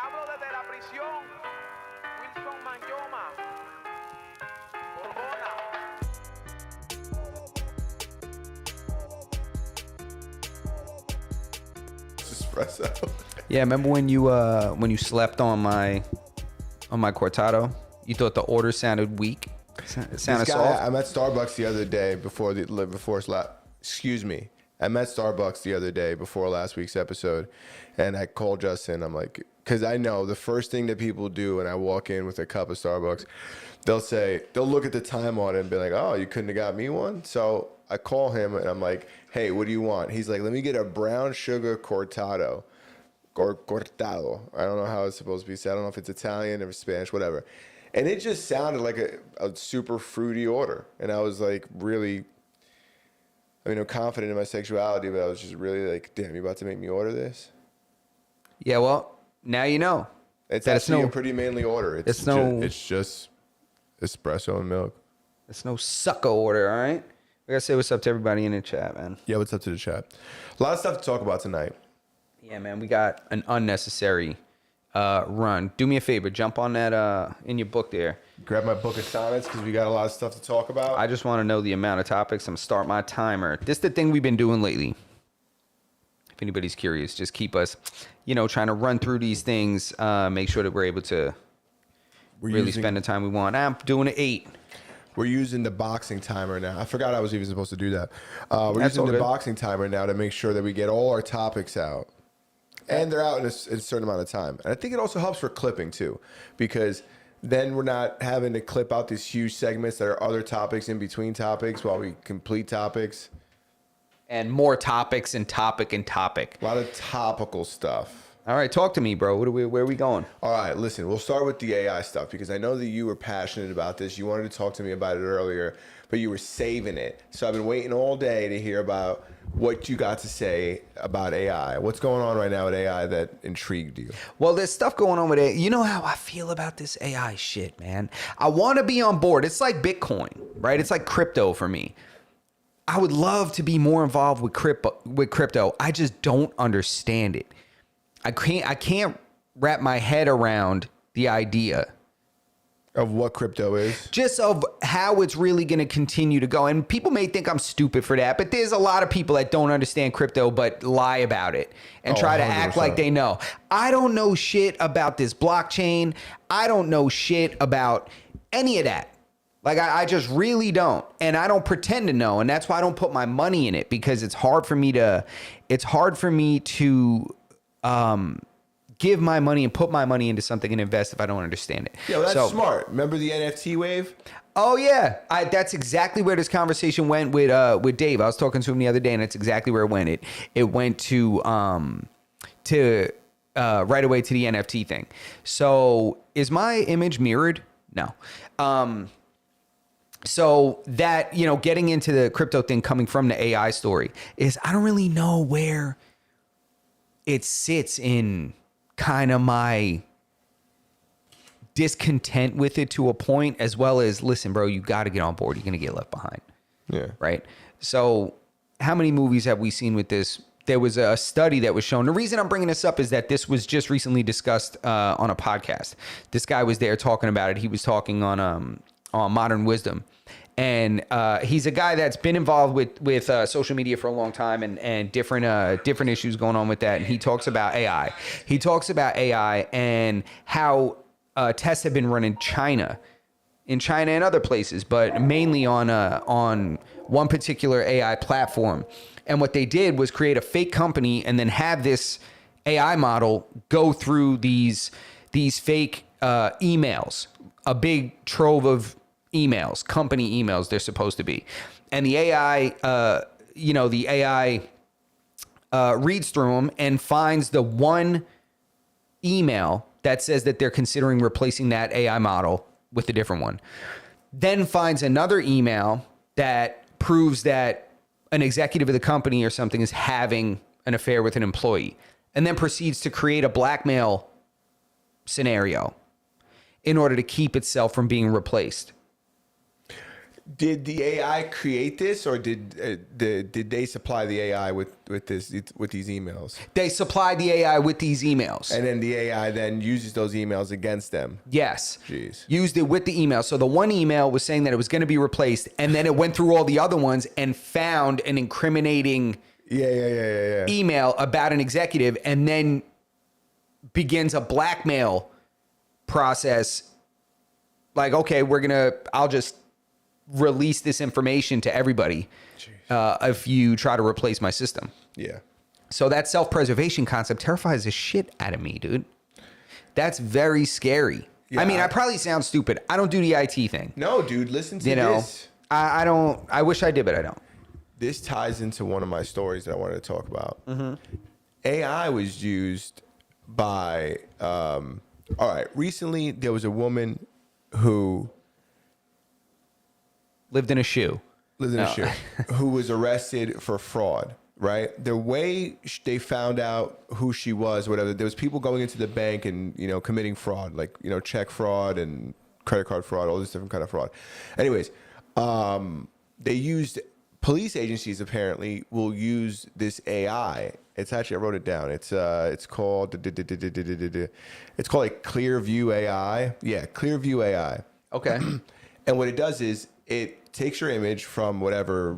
hablo desde la prisión. Wilson Manyoma. Borbona. Espresso. Yeah, remember when you slept on my cortado? You thought the order sounded weak. It sounded soft. I'm at Starbucks the other day I'm at Starbucks the other day before last week's episode, and I called Justin. I'm like, because I know the first thing that people do when I walk in with a cup of Starbucks, they'll look at the time on it and be like, oh, you couldn't have got me one? So I call him and I'm like, hey, what do you want? He's like, let me get a brown sugar cortado. Or cortado. I don't know how it's supposed to be said. I don't know if it's Italian or Spanish, whatever. And it just sounded like a super fruity order. And I was like really, I'm confident in my sexuality, but I was just really like, damn, you about to make me order this? Yeah, well, now you know. It's actually a pretty manly order. It's just espresso and milk. It's no sucker order, all right? I gotta say what's up to everybody in the chat, man. Yeah, what's up to the chat? A lot of stuff to talk about tonight. Yeah, man, we got an unnecessary run. Do me a favor, jump on that in your book there. Grab my book of sonnets because we got a lot of stuff to talk about. I just want to know the amount of topics. I'm gonna start my timer. This is the thing we've been doing lately. If anybody's curious, just keep us, trying to run through these things. Make sure that we're able to spend the time we want. I'm doing it 8. We're using the boxing timer now. I forgot I was even supposed to do that. We're using the boxing timer now to make sure that we get all our topics out. And they're out in a certain amount of time. And I think it also helps for clipping, too. Because then we're not having to clip out these huge segments that are other topics in between topics while we complete topics. And more topics and topic and topic. A lot of topical stuff. All right, talk to me, bro. Where are we going? All right, listen, we'll start with the AI stuff because I know that you were passionate about this. You wanted to talk to me about it earlier, but you were saving it. So I've been waiting all day to hear about what you got to say about AI. What's going on right now with AI that intrigued you? Well, there's stuff going on with it. You know how I feel about this AI shit, man. I want to be on board. It's like Bitcoin, right? It's like crypto for me. I would love to be more involved with crypto. I just don't understand it. I can't wrap my head around the idea of what crypto is, just of how it's really going to continue to go. And people may think I'm stupid for that, but there's a lot of people that don't understand crypto but lie about it and try to 100%. Act like they know. I don't know shit about this blockchain. I don't know shit about any of that. Like I just really don't, and I don't pretend to know, and that's why I don't put my money in it, because it's hard for me to give my money and put my money into something and invest if I don't understand it. Yeah, well, that's smart. Remember the NFT wave? Oh yeah, that's exactly where this conversation went with Dave. I was talking to him the other day, and that's exactly where it went. It went to right away to the NFT thing. So is my image mirrored? No. So that, getting into the crypto thing coming from the AI story is I don't really know where it sits in kind of my discontent with it to a point, as well as, listen, bro, you got to get on board. You're going to get left behind. Yeah. Right. So how many movies have we seen with this? There was a study that was shown. The reason I'm bringing this up is that this was just recently discussed on a podcast. This guy was there talking about it. He was talking on Modern Wisdom. And he's a guy that's been involved with social media for a long time and different issues going on with that. And he talks about AI. He talks about AI and how tests have been run in China and other places, but mainly on one particular AI platform. And what they did was create a fake company and then have this AI model go through these fake emails, a big trove of emails, company emails they're supposed to be. And the AI, reads through them and finds the one email that says that they're considering replacing that AI model with a different one. Then finds another email that proves that an executive of the company or something is having an affair with an employee, and then proceeds to create a blackmail scenario in order to keep itself from being replaced. Did the AI create this, or did they supply the AI with these emails? They supplied the AI with these emails. And then the AI then uses those emails against them. Yes. Jeez. Used it with the email. So the one email was saying that it was going to be replaced, and then it went through all the other ones and found an incriminating email about an executive, and then begins a blackmail process. Like, okay, I'll just release this information to everybody if you try to replace my system. Yeah. So that self-preservation concept terrifies the shit out of me, dude. That's very scary. Yeah, I mean, I probably sound stupid. I don't do the IT thing. No, dude, listen to this. I don't. I wish I did, but I don't. This ties into one of my stories that I wanted to talk about. Mm-hmm. AI was used by, all right, recently there was a woman who Lived in a shoe. who was arrested for fraud, right? The way they found out who she was, whatever, there was people going into the bank and, committing fraud, like, check fraud and credit card fraud, all this different kind of fraud. Anyways, they used, police agencies apparently will use this AI. It's actually, I wrote it down. It's called like Clearview AI. Yeah, Clearview AI. Okay. And what it does is it takes your image from whatever,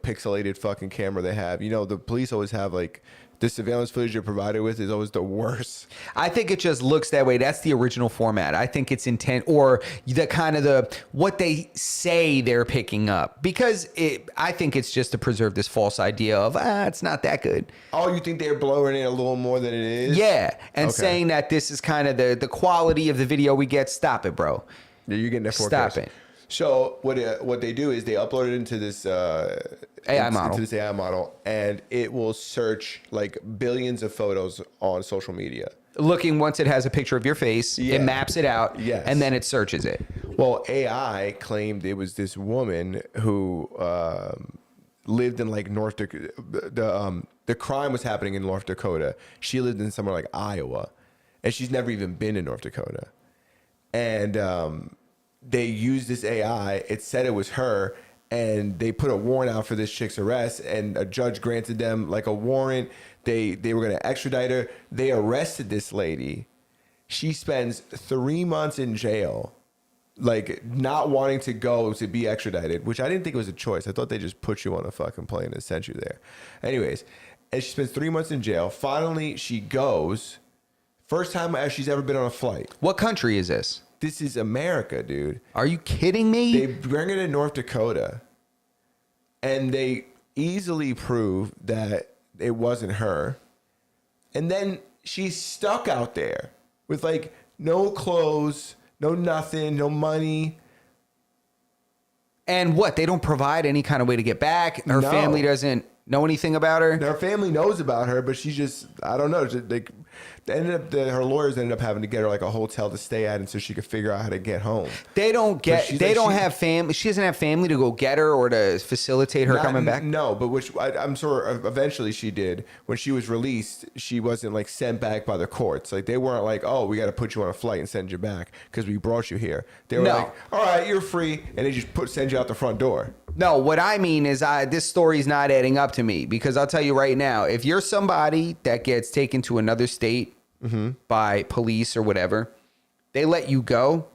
pixelated fucking camera they have. The police always have like the surveillance footage you're provided with is always the worst. I think it just looks that way. That's the original format. I think it's intent or what they say they're picking up, because I think it's just to preserve this false idea of, it's not that good. Oh, you think they're blowing it a little more than it is? Yeah. And saying that this is kind of the quality of the video we get. Stop it, bro. Yeah, you're getting that 4K. Stop it. So what they do is they upload it into this AI model. into this AI model, and it will search like billions of photos on social media. Looking, once it has a picture of your face, it maps it out, and then it searches it. Well, AI claimed it was this woman who lived in like North Dakota. The crime was happening in North Dakota. She lived in somewhere like Iowa, and she's never even been in North Dakota. And they used this AI. It said it was her, and they put a warrant out for this chick's arrest, and a judge granted them like a warrant. They were going to extradite her. They arrested this lady. She spends 3 months in jail, like not wanting to go to be extradited, which I didn't think was a choice. I thought they just put you on a fucking plane and sent you there. Anyways, and she spends 3 months in jail. Finally, she goes. First time she's ever been on a flight. What country is this? This is America, dude. Are you kidding me? They bring her to North Dakota, and they easily prove that it wasn't her. And then she's stuck out there with like no clothes, no nothing, no money. And what? They don't provide any kind of way to get back? Her family doesn't know anything about her? Her family knows about her, but she's just, I don't know. Her lawyers ended up having to get her like a hotel to stay at, and so she could figure out how to get home. They don't have family. She doesn't have family to go get her or to facilitate her coming back. No, but I'm sure eventually she did. When she was released, she wasn't like sent back by the courts. Like they weren't like, oh, we got to put you on a flight and send you back because we brought you here. They were like, all right, you're free, and they just send you out the front door. No, what I mean is this story's not adding up to me, because I'll tell you right now, if you're somebody that gets taken to another state by police or whatever, they let you go,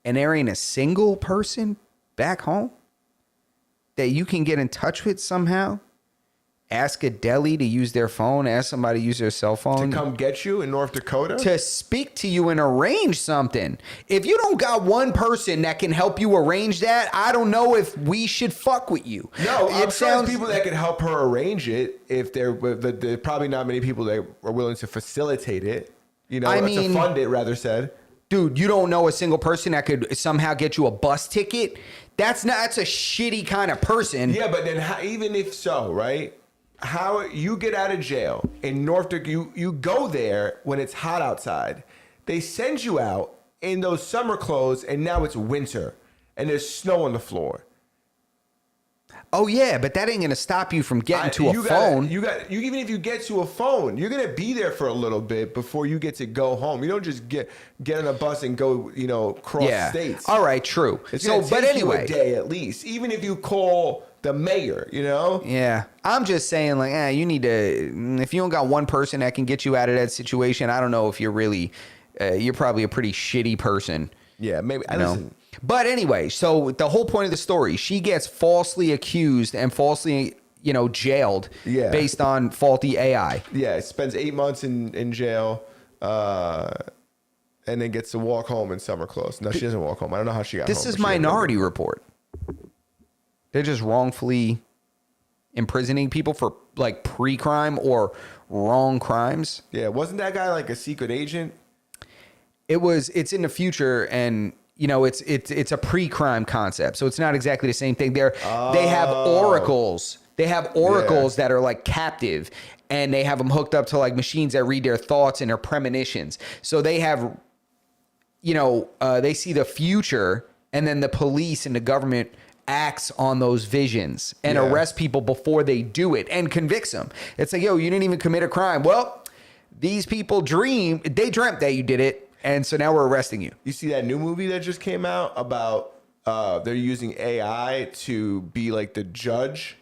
and there ain't a single person back home that you can get in touch with somehow. Ask a deli to use their phone. Ask somebody to use their cell phone. To come get you in North Dakota? To speak to you and arrange something. If you don't got one person that can help you arrange that, I don't know if we should fuck with you. No, I'm sure there's people that can help her arrange it. If there are probably not many people that are willing to facilitate it. To fund it, rather said. Dude, you don't know a single person that could somehow get you a bus ticket? That's a shitty kind of person. Yeah, but then even if so, right? How you get out of jail in North Dakota, you go there when it's hot outside. They send you out in those summer clothes, and now it's winter, and there's snow on the floor. Oh yeah, but that ain't gonna stop you from getting to a you phone. Even if you get to a phone, you're gonna be there for a little bit before you get to go home. You don't just get on a bus and go, cross states. All right, true. It's So, gonna but take you anyway, a day at least. Even if you call the mayor, yeah, I'm just saying, like, you need to. If you don't got one person that can get you out of that situation, I don't know if you're really. You're probably a pretty shitty person. Yeah, maybe. Listen. But anyway, so the whole point of the story, she gets falsely accused and falsely, jailed based on faulty AI. Yeah, spends 8 months in jail, and then gets to walk home in summer clothes. No, she doesn't walk home. I don't know how she got home. This is Minority Report. They're just wrongfully imprisoning people for like pre-crime or wrong crimes. Yeah, wasn't that guy like a secret agent? It's in the future, and it's a pre-crime concept, so it's not exactly the same thing. They have oracles. They have oracles that are like captive, and they have them hooked up to like machines that read their thoughts and their premonitions. So they have, they see the future, and then the police and the government acts on those visions and arrest people before they do it and convicts them. It's like, yo, you didn't even commit a crime. Well, these people dreamt that you did it. And so now we're arresting you. You see that new movie that just came out about they're using AI to be like the judge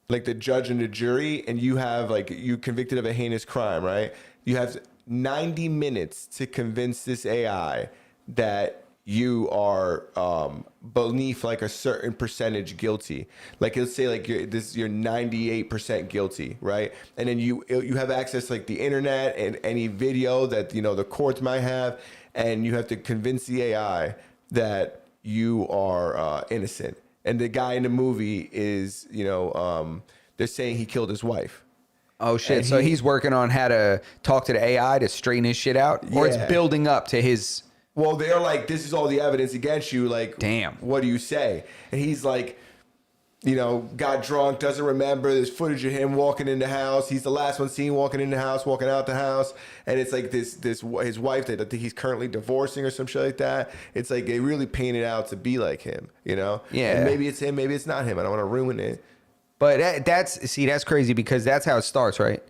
and the jury, and you convicted of a heinous crime, right? You have 90 minutes to convince this AI that you are beneath like a certain percentage guilty. Like it'll say like you're 98% guilty, right? And then you have access to like the internet and any video that the courts might have, and you have to convince the AI that you are innocent. And the guy in the movie is they're saying he killed his wife. Oh shit! And so he's working on how to talk to the AI to straighten his shit out, or it's building up to his. Well, they're like, this is all the evidence against you. Like, damn, what do you say? And he's like, got drunk, doesn't remember. There's footage of him walking in the house. He's the last one seen walking in the house, walking out the house. And it's like his wife that I think he's currently divorcing or some shit like that. It's like they really paint it out to be like him, Yeah. And maybe it's him, maybe it's not him. I don't want to ruin it. But that's crazy because that's how it starts, right?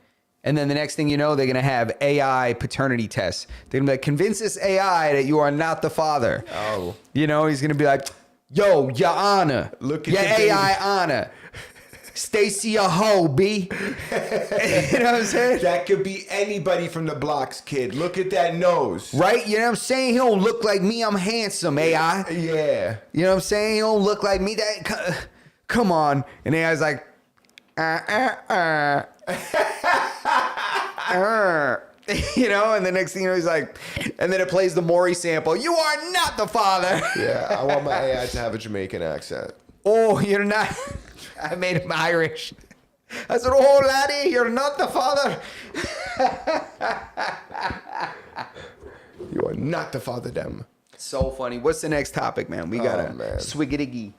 And then the next thing you know, they're going to have AI paternity tests. They're going to be like, convince this AI that you are not the father. Oh. He's going to be like, yo, your honor. Look at your AI honor. Stacy a hoe, B. You know what I'm saying? That could be anybody from the blocks, kid. Look at that nose. Right? You know what I'm saying? He don't look like me. I'm handsome, AI. Yeah. You know what I'm saying? He don't look like me. Come on. And AI's like, and the next thing he's like, and then it plays the Maury sample. You are not the father. Yeah, I want my AI to have a Jamaican accent. Oh, you're not. I made him Irish. I said, oh, laddie, you're not the father. You are not the father, them. So funny. What's the next topic, man? We got a swiggity.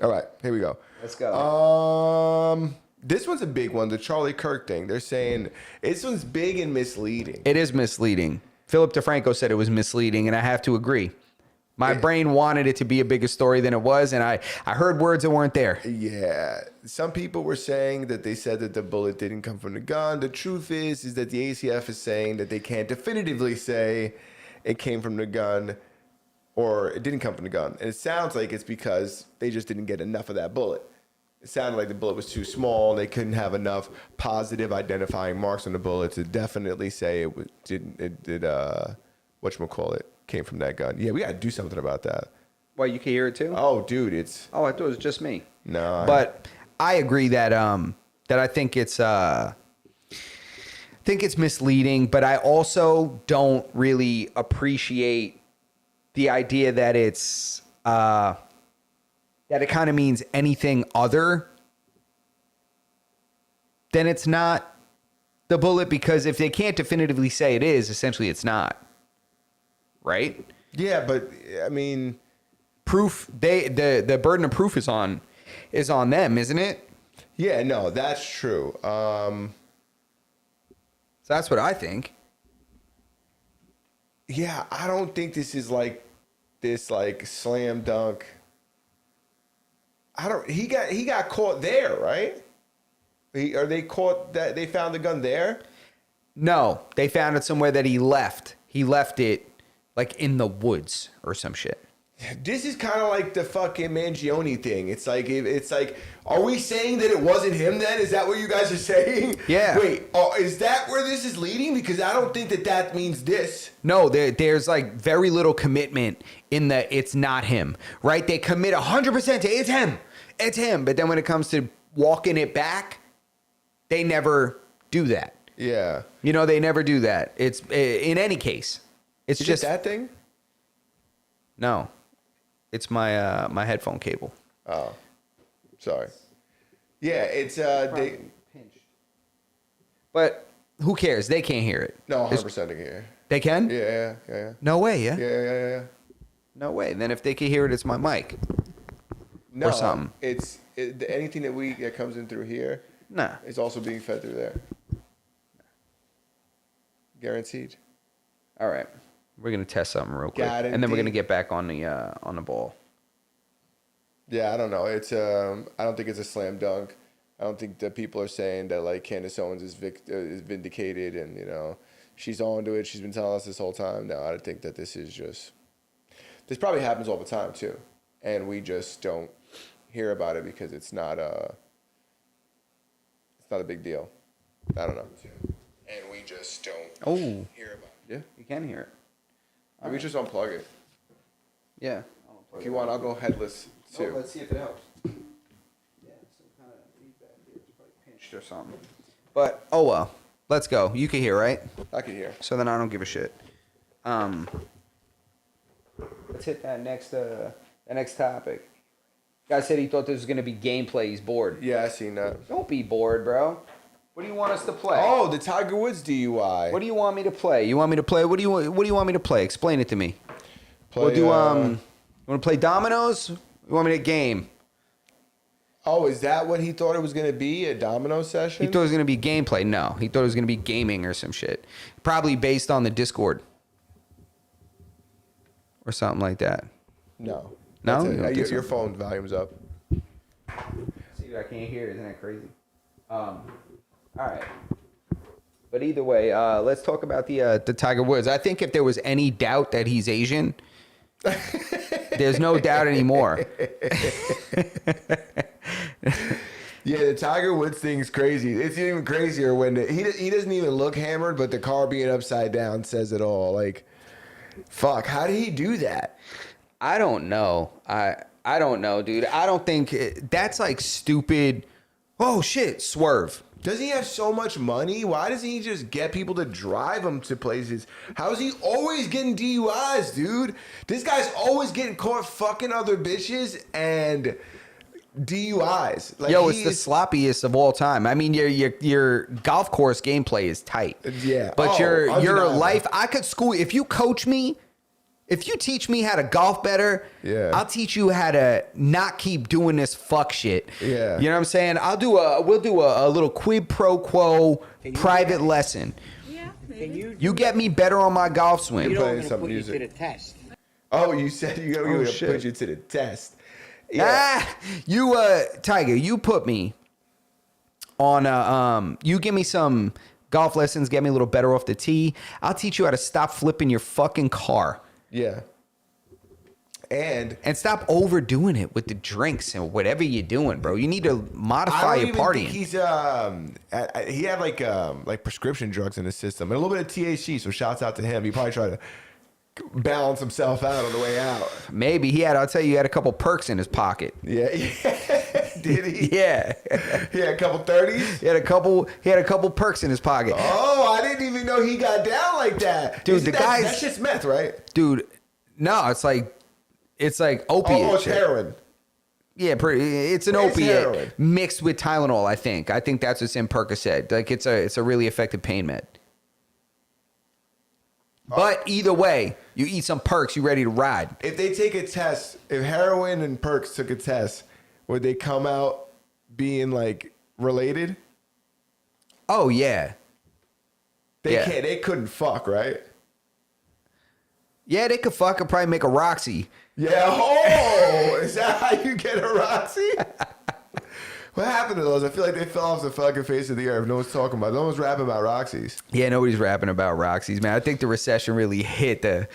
All right, here we go. Let's go. This one's a big one, the Charlie Kirk thing. They're saying this one's big and misleading. It is misleading. Philip DeFranco said it was misleading, and I have to agree. My brain wanted it to be a bigger story than it was, and I heard words that weren't there. Yeah. Some people were saying that they said that the bullet didn't come from the gun. The truth is that the ACF is saying that they can't definitively say it came from the gun or it didn't come from the gun. And it sounds like it's because they just didn't get enough of that bullet. It sounded like the bullet was too small and they couldn't have enough positive identifying marks on the bullet to definitely say whatchamacallit, came from that gun. Yeah, we got to do something about that. Well, you can hear it too? Oh, dude, it's... Oh, I thought it was just me. No. But I agree that I think it's misleading, but I also don't really appreciate the idea that it's... that it kind of means anything other than it's not the bullet, because if they can't definitively say it is, essentially it's not. Right? Yeah, but I mean, proof, the burden of proof is on them, isn't it? Yeah, no, that's true. So that's what I think. Yeah, I don't think this is like slam dunk. He got caught there, right? Are they caught that they found the gun there? No, they found it somewhere that he left. He left it like in the woods or some shit. This is kind of like the fucking Mangione thing. It's like, are we saying that it wasn't him then? Is that what you guys are saying? Yeah. Wait, is that where this is leading? Because I don't think that means this. No, there's like very little commitment in the it's not him, right? They commit 100% to it's him. But then when it comes to walking it back, they never do that. Yeah. You know, they never do that. It's in any case. It's Is just it that thing? No. It's my my headphone cable. Oh, sorry. Yeah, it's they. But who cares? They can't hear it. No, It's- 100% here. They can? Yeah. No way, yeah? Yeah. No way. Then if they can hear it, it's my mic. No, Or something. Anything that comes in through here Nah. is also being fed through there. Guaranteed. All right. We're gonna test something real quick, Got it, and then we're D. gonna get back on the ball. Yeah, I don't know. It's I don't think it's a slam dunk. I don't think that people are saying that like Candace Owens is vindicated and she's on to it. She's been telling us this whole time. No, I think that this probably happens all the time too, and we just don't hear about it because it's not a big deal. I don't know. And we just don't hear about it. Yeah, You can hear it. maybe just unplug it. Yeah. If you want, I'll go headless too. Let's see if it helps. Yeah, some kind of feedback here. It's probably pinched or something. But oh well. Let's go. You can hear, right? I can hear. So then I don't give a shit. Let's hit that next topic. Guy said he thought this was gonna be gameplay. He's bored. Yeah, I seen that. Don't be bored, bro. What do you want us to play? Oh, the Tiger Woods DUI. What do you want me to play? You want me to play? What do you want me to play? Explain it to me. Play, We'll do you want to play dominoes? You want me to game? Oh, is that what he thought it was going to be? A domino session? He thought it was gonna be gameplay. No, he thought it was gonna be gaming or some shit. Probably based on the Discord or something like that. No. No? That's it. You don't think so? Your phone volume's up. See, I can't hear it. Isn't that crazy? All right. But either way, let's talk about the Tiger Woods. I think if there was any doubt that he's Asian, there's no doubt anymore. Yeah, the Tiger Woods thing's crazy. It's even crazier when he doesn't even look hammered, but the car being upside down says it all. Like, fuck, how did he do that? I don't know. I don't know, dude. I don't think that's like stupid. Oh shit, swerve. Doesn't he have so much money? Why doesn't he just get people to drive him to places? How is he always getting DUIs, dude? This guy's always getting caught fucking other bitches and DUIs. Like, Yo, it's the sloppiest of all time. I mean, your golf course gameplay is tight. Yeah. But Oh, your undeniable. life, I could school. If you coach me, if you teach me how to golf better, Yeah. I'll teach you how to not keep doing this fuck shit. Yeah. You know what I'm saying? We'll do a little quid pro quo private lesson. Yeah, maybe. You get me better on my golf swing. You You know, playing I'm gonna some put music. you to the test. Oh, you said you were going to shit. put you to the test. Yeah. You Tiger, you put me on you give me some golf lessons, get me a little better off the tee. I'll teach you how to stop flipping your fucking car Yeah. And and stop overdoing it with the drinks and whatever you're doing, bro. You need to I modify don't your even partying. think he's he had like prescription drugs in his system and a little bit of THC. So shouts out to him. He probably tried to balance himself out on the way out. Maybe I'll tell you, he had a couple perks in his pocket. Yeah. Did he? Yeah. He had a couple 30s. He had a couple perks in his pocket. Oh, I didn't even know he got down like that. Dude, Isn't the guy's- that's just meth, right? Dude, no, it's like opiate. Oh, it's shit. heroin. Yeah, it's an It's opiate heroin. mixed with Tylenol. I think that's what's in Percocet. Like it's a really effective pain med. But either way, you eat some perks, you ready to ride. If they take a test, if heroin and perks took a test, would they come out being like related? Oh yeah, They Yeah. can't. They couldn't fuck, right? Yeah, they could fucking probably make a Roxy. Yeah. Oh, is that how you get a Roxy? What happened to those? I feel like they fell off the fucking face of the earth. No one's talking about. No one's rapping about Roxy's. Yeah, nobody's rapping about Roxy's, man. I think the recession really hit the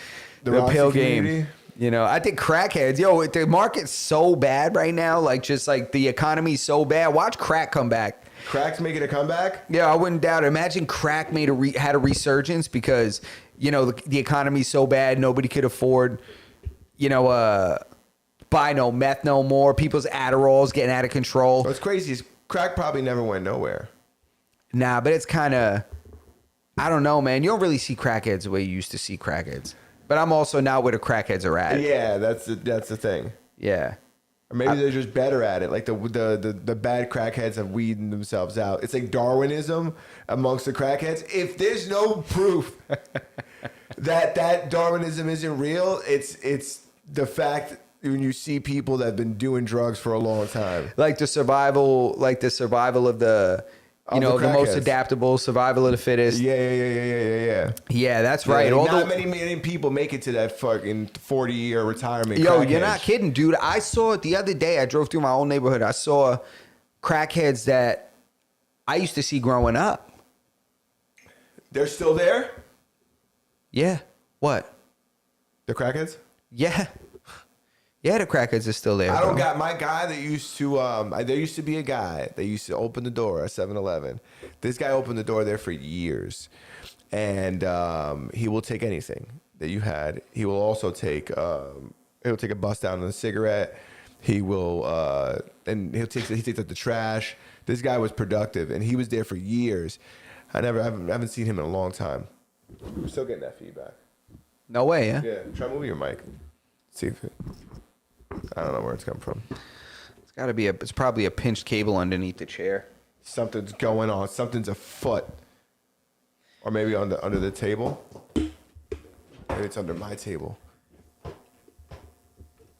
Roxy pill community? game. You know, I think crackheads, the market's so bad right now. Like, just like the economy's so bad. Watch crack come back. Crack's making a comeback? Yeah, I wouldn't doubt it. Imagine crack had a resurgence because, the economy's so bad, nobody could afford, buy no meth no more. People's Adderall's getting out of control. What's crazy is crack probably never went nowhere. Nah, but it's kind of, I don't know, man. You don't really see crackheads the way you used to see crackheads. But I'm also not where the crackheads are at. Yeah, that's the thing. Yeah. Or maybe they're just better at it. Like the bad crackheads have weeded themselves out. It's like Darwinism amongst the crackheads. If there's no proof that Darwinism isn't real, it's the fact when you see people that have been doing drugs for a long time. Like the survival of the the most crackheads. adaptable, survival of the fittest. Yeah. Yeah, that's right. Like not many people make it to that fucking 40-year retirement. Yo, crack you're age. not kidding, dude. I saw it the other day. I drove through my old neighborhood. I saw crackheads that I used to see growing up. They're still there? Yeah. What? The crackheads? Yeah. Yeah, the crackheads are still there. I don't bro. got my guy that used to there used to be a guy that used to open the door at 7-Eleven. This guy opened the door there for years. And he will take anything that you had. He will also take he'll take a bust down on a cigarette. He will and he takes out the trash. This guy was productive and he was there for years. I haven't seen him in a long time. I'm still getting that feedback. No way, yeah? Yeah, try moving your mic. See if I don't know where it's come from. It's probably a pinched cable underneath the chair. Something's going on. Something's afoot. Or maybe under the table. Maybe it's under my table.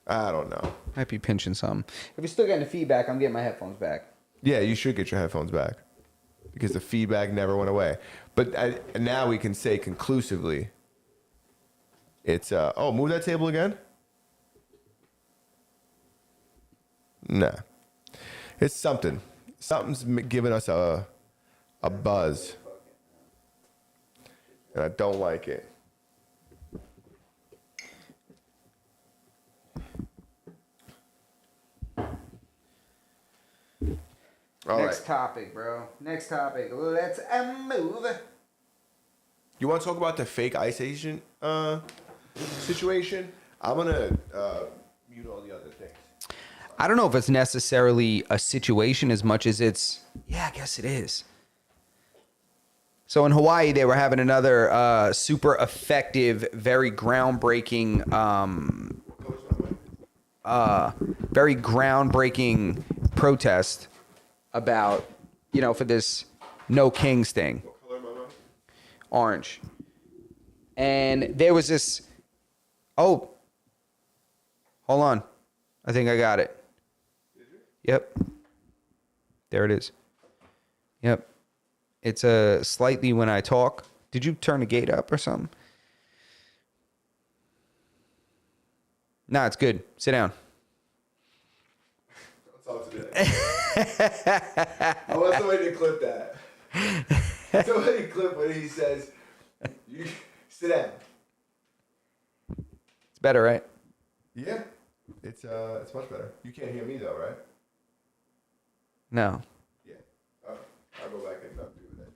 I don't know. Might be pinching something. If you're still getting the feedback, I'm getting my headphones back. Yeah, you should get your headphones back. Because the feedback never went away. But now we can say conclusively, it's, move that table again? Nah. It's something. Something's giving us a buzz. And I don't like it. Next topic, bro. Next topic. Let's move. You want to talk about the fake ICE agent situation? I'm going to mute all the other things. I don't know if it's necessarily a situation as much as it's... Yeah, I guess it is. So in Hawaii, they were having another super effective, very groundbreaking... very groundbreaking protest about, for this No Kings thing. What color am I? Orange. And there was this... Oh. Hold on. I think I got it. Yep. There it is. Yep. It's a slightly when I talk. Did you turn the gate up or something? Nah, it's good. Sit down. Don't talk to me. I want somebody to clip that. Somebody clip when he says, "You sit down." It's better, right? Yeah, it's much better. You can't hear me though, right? No. Yeah. Oh, I'll go back and do that.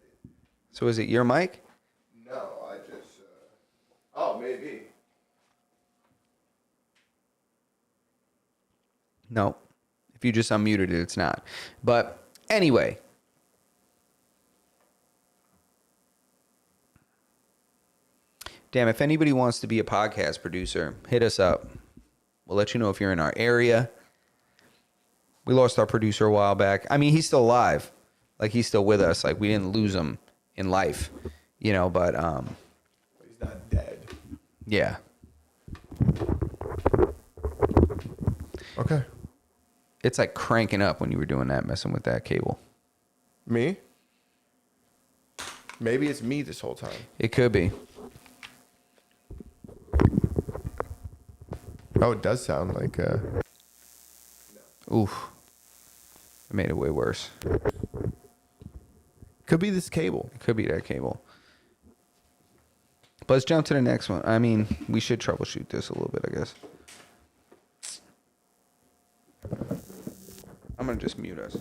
So is it your mic? No, I just. Oh, maybe. No. If you just unmuted it, it's not. But anyway. Damn, if anybody wants to be a podcast producer, hit us up. We'll let you know if you're in our area. We lost our producer a while back. I mean, he's still alive. Like, he's still with us. Like, we didn't lose him in life, but He's not dead. yeah. Okay. It's like cranking up when you were doing that, messing with that cable. Me? Maybe it's me this whole time. It could be. Oh, it does sound like. Oof. It made it way worse. Could be this cable. It could be that cable. But let's jump to the next one. I mean, we should troubleshoot this a little bit, I guess. I'm going to just mute us.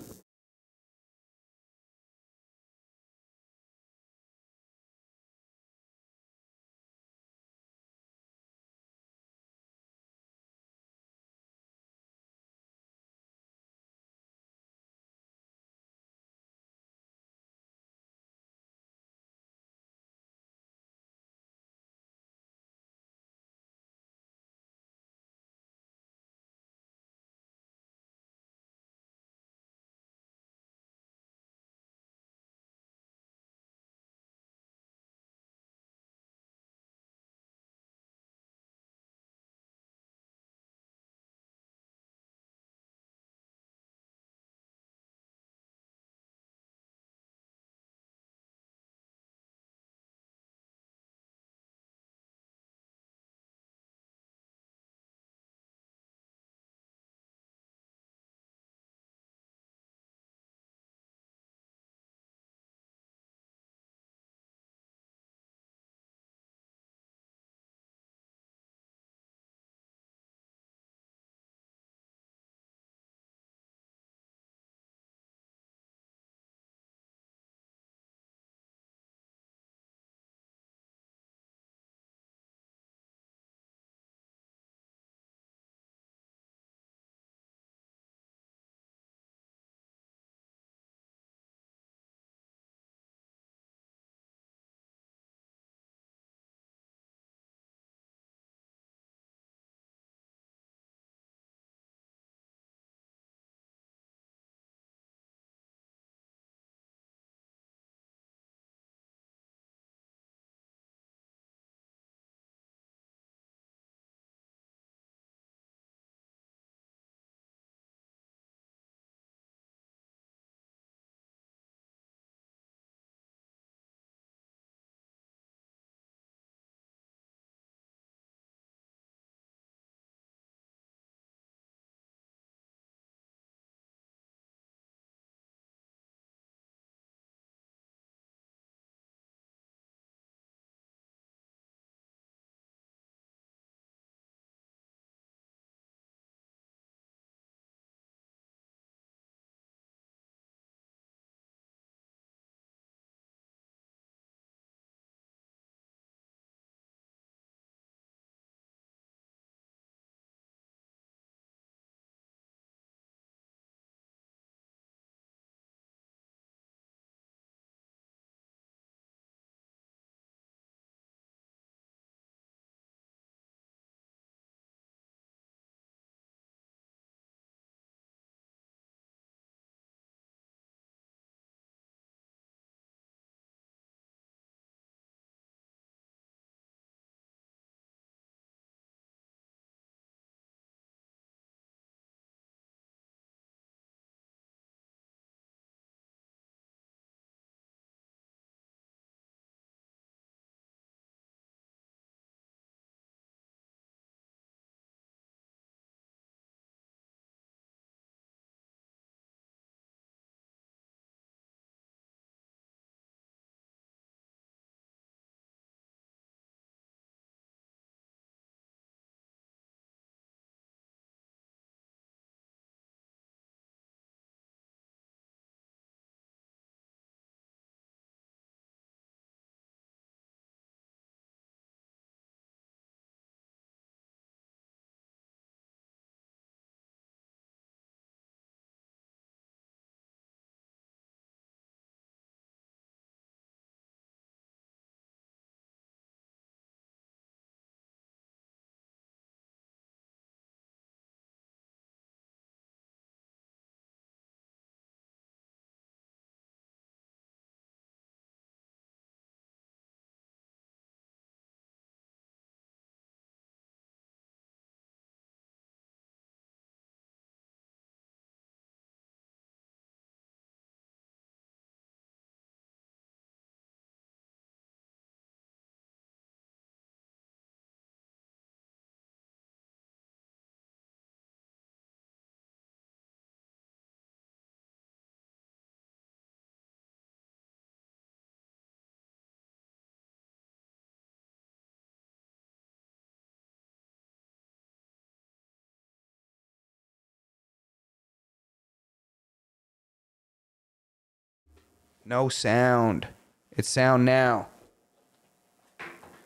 No sound. It's sound now.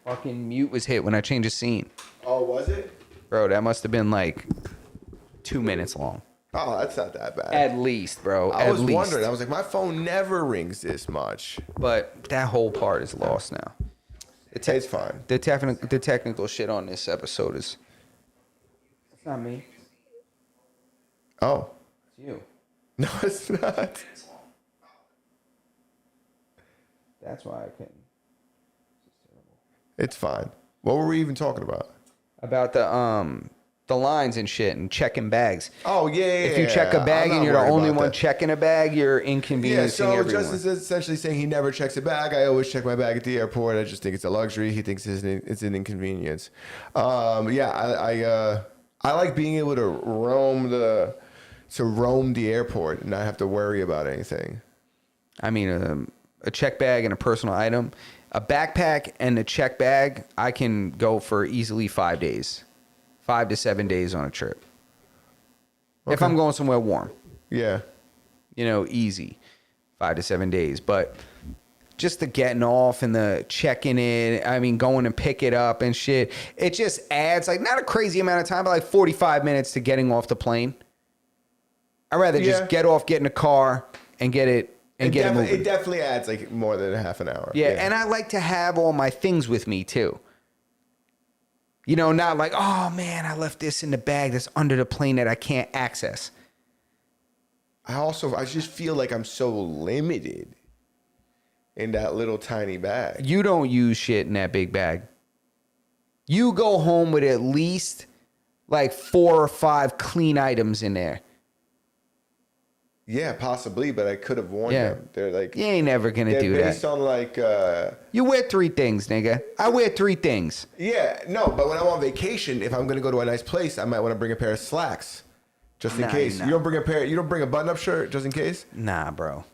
Fucking mute was hit when I changed the scene. Oh, was it? Bro, that must have been like 2 minutes long. Oh, that's not that bad. At least, bro. I at was least. wondering. I was like, my phone never rings this much. But that whole part is lost now. It's fine. The technical shit on this episode is... It's not me. Oh. It's you. No, it's not. That's why I couldn't. It's fine. What were we even talking about? About the lines and shit and checking bags. Oh, yeah. If you check a bag and you're the only one checking a bag, you're inconveniencing everyone. Justin's essentially saying he never checks a bag. I always check my bag at the airport. I just think it's a luxury. He thinks it's an inconvenience. I like being able to roam the airport and not have to worry about anything. I mean, a check bag and a personal item, a backpack and a check bag, I can go for easily 5 days, 5 to 7 days on a trip. Okay. If I'm going somewhere warm. Yeah. Easy, 5 to 7 days. But just the getting off and the checking in, I mean, going and pick it up and shit, it just adds like not a crazy amount of time, but like 45 minutes to getting off the plane. I'd rather just get off, get in a car, and get it. And get it moving. It definitely adds like more than a half an hour. Yeah, and I like to have all my things with me too. Not like, oh man, I left this in the bag that's under the plane that I can't access. I just feel like I'm so limited in that little tiny bag. You don't use shit in that big bag. You go home with at least like 4 or 5 clean items in there. Yeah, possibly, but I could have worn them. They're like, you ain't never gonna do that. Based on like, you wear 3 things, nigga. I wear 3 things. Yeah, no, but when I'm on vacation, if I'm gonna go to a nice place, I might want to bring a pair of slacks, just in case. Nah. You don't bring a button-up shirt just in case. Nah, bro.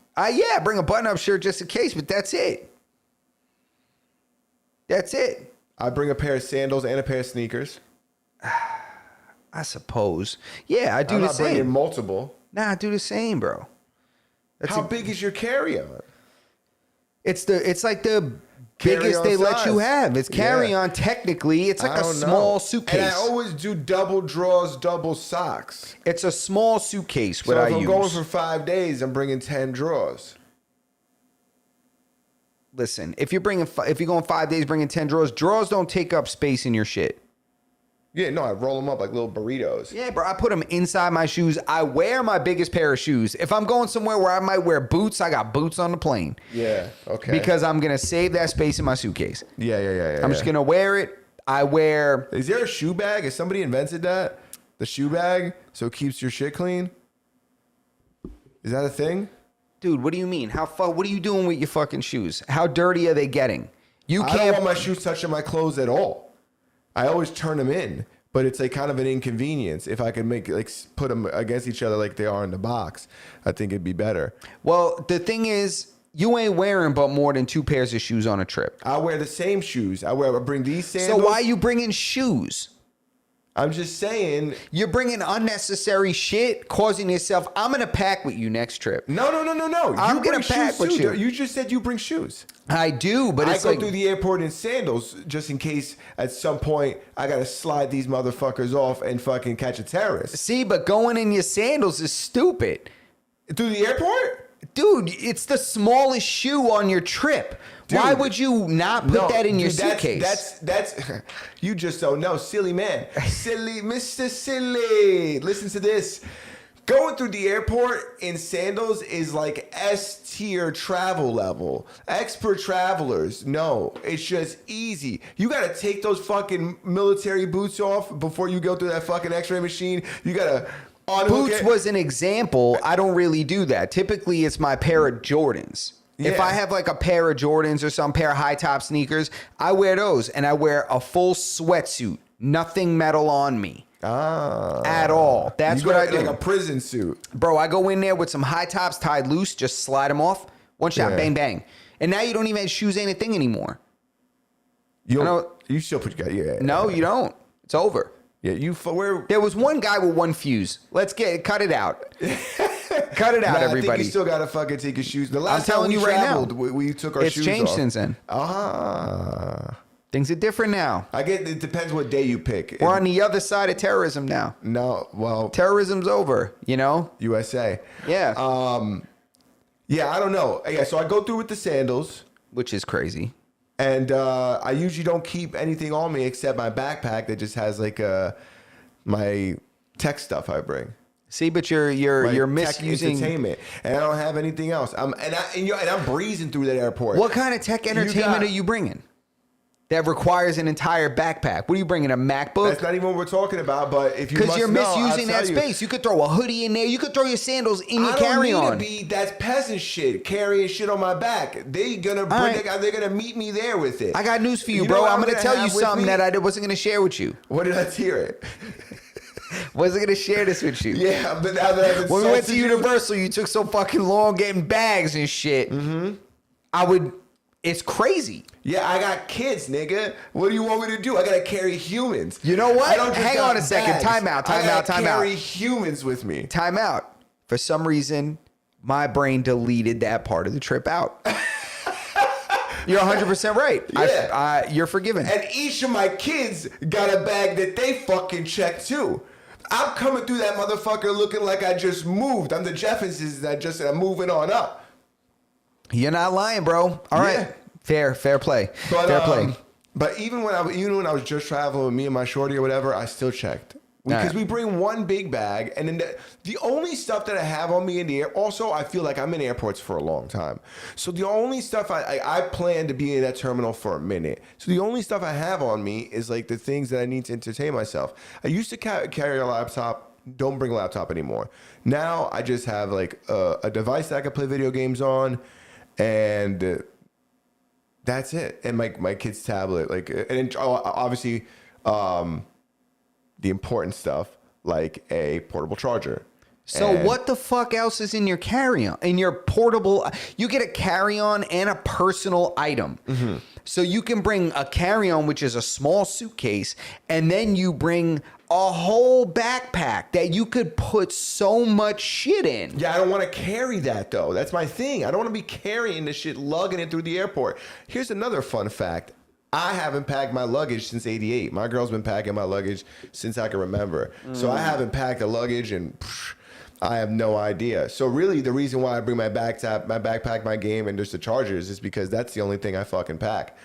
Bring a button-up shirt just in case, but that's it. That's it. I bring a pair of sandals and a pair of sneakers. I suppose. Yeah, I do I'm the not same. bringing multiple. Nah, I do the same, bro. How big is your carry-on? It's like the biggest they let you have. It's carry-on technically. It's like a small suitcase. And I always do double drawers, double socks. It's a small suitcase. So if I'm going for 5 days, I'm bringing 10 drawers. Listen, if you're going 5 days, bringing 10 drawers don't take up space in your shit. Yeah, no, I roll them up like little burritos. Yeah, bro, I put them inside my shoes. I wear my biggest pair of shoes. If I'm going somewhere where I might wear boots, I got boots on the plane. Yeah, okay. Because I'm going to save that space in my suitcase. Yeah. I'm just going to wear it. Is there a shoe bag? Has somebody invented that? The shoe bag so it keeps your shit clean? Is that a thing? Dude, what do you mean? What are you doing with your fucking shoes? How dirty are they getting? I don't want my shoes touching my clothes at all. I always turn them in, but it's like kind of an inconvenience. If I could put them against each other like they are in the box, I think it'd be better. Well, the thing is, you ain't wearing but more than 2 pairs of shoes on a trip. I wear the same shoes. I bring these sandals. So why are you bringing shoes? I'm just saying. You're bringing unnecessary shit, causing yourself. I'm going to pack with you next trip. No. I'm going to pack with you. You just said you bring shoes. I do, but I go through the airport in sandals just in case at some point I got to slide these motherfuckers off and fucking catch a terrorist. See, but going in your sandals is stupid. Through the airport? Dude, it's the smallest shoe on your trip. Dude, why would you not put that in your suitcase? That's you just don't know. Silly man. Silly, Mr. Silly. Listen to this. Going through the airport in sandals is like S-tier travel level. Expert travelers, no. It's just easy. You got to take those fucking military boots off before you go through that fucking x-ray machine. You got to unhook Boots it. was an example. I don't really do that. Typically, it's my pair of Jordans. Yeah. If I have like a pair of Jordans or some pair of high top sneakers, I wear those and I wear a full sweatsuit. Nothing metal on me. At all. That's what I do. Like a prison suit. Bro, I go in there with some high tops tied loose, just slide them off. One shot, bang, bang. And now you don't even have shoes ain't a thing anymore. You still put your No, you don't. It's over. Yeah, There was one guy with one fuse. Cut it out. Cut it out, I think everybody. you still gotta fucking take your shoes. The last telling time we you right now. traveled, we took our It's shoes changed off. since then. Things are different now. I get it depends what day you pick. We're on the other side of terrorism now. No, well, Terrorism's over, you know? USA. Yeah. Yeah, I don't know. Yeah, so I go through with the sandals. Which is crazy. And I usually don't keep anything on me except my backpack that just has like my tech stuff I bring. See, but you're Tech misusing. entertainment, and I don't have anything else. I'm breezing through that airport. What kind of tech entertainment are you bringing? That requires an entire backpack. What are you bringing? A MacBook? That's not even what we're talking about. But if you Because must you're know, I'll misusing tell that you. space. You could throw a hoodie in there. You could throw your sandals in your I don't need carry-on. to be that's peasant shit carrying shit on my back. They're gonna meet me there with it. I got news for you, know bro. what I'm going to tell you have with something me? that I wasn't going to share with you. What did I hear it? Wasn't going to share this with you. Yeah, but now that I've When we went to insulted you- Universal, you took so fucking long getting bags and shit. Mm-hmm. It's crazy. Yeah, I got kids, nigga. What do you want me to do? I gotta carry humans. You know what? I don't just Hang got on a second. bags. Time out. I gotta carry humans with me. Time out. For some reason, my brain deleted that part of the trip out. You're 100% right. Yeah. You're forgiven. And each of my kids got a bag that they fucking checked too. I'm coming through that motherfucker looking like I just moved. I'm the Jeffersons and I'm moving on up. You're not lying, bro. All right. Yeah. Fair play. But, Fair play. But even when I was just traveling with me and my shorty or whatever, I still checked. Because we bring one big bag, and then the only stuff that I have on me in the air. Also, I feel like I'm in airports for a long time, so the only stuff I plan to be in that terminal for a minute. So the only stuff I have on me is like the things that I need to entertain myself. I used to carry a laptop. Don't bring a laptop anymore. Now I just have like a device that I can play video games on, and that's it. And my kid's tablet, like, and obviously. The important stuff like a portable charger. So And what the fuck else is in your carry-on? In your portable, you get a carry-on and a personal item. Mm-hmm. So you can bring a carry-on, which is a small suitcase, and then you bring a whole backpack that you could put so much shit in. Yeah, I don't want to carry that though. That's my thing. I don't want to be carrying this shit, lugging it through the airport. Here's another fun fact. I haven't packed my luggage since '88. My girl's been packing my luggage since I can remember. So I haven't packed a luggage and I have no idea. So really the reason why I bring my backpack, my game, and just the chargers is because that's the only thing I fucking pack.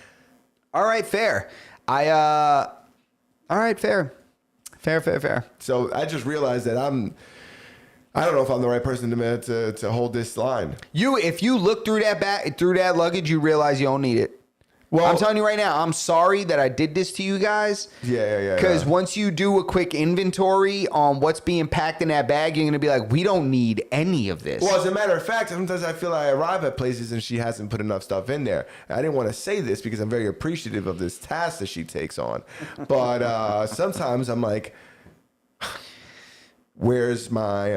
All right, fair. All right, fair. Fair. So I just realized that I don't know if I'm the right person to hold this line. If you look through that luggage, you realize you don't need it. Well, I'm telling you right now, I'm sorry that I did this to you guys. Yeah. Because once you do a quick inventory on what's being packed in that bag, you're going to be like, we don't need any of this. Well, as a matter of fact, sometimes I feel I arrive at places and she hasn't put enough stuff in there. And I didn't want to say this because I'm very appreciative of this task that she takes on. But sometimes I'm like, where's my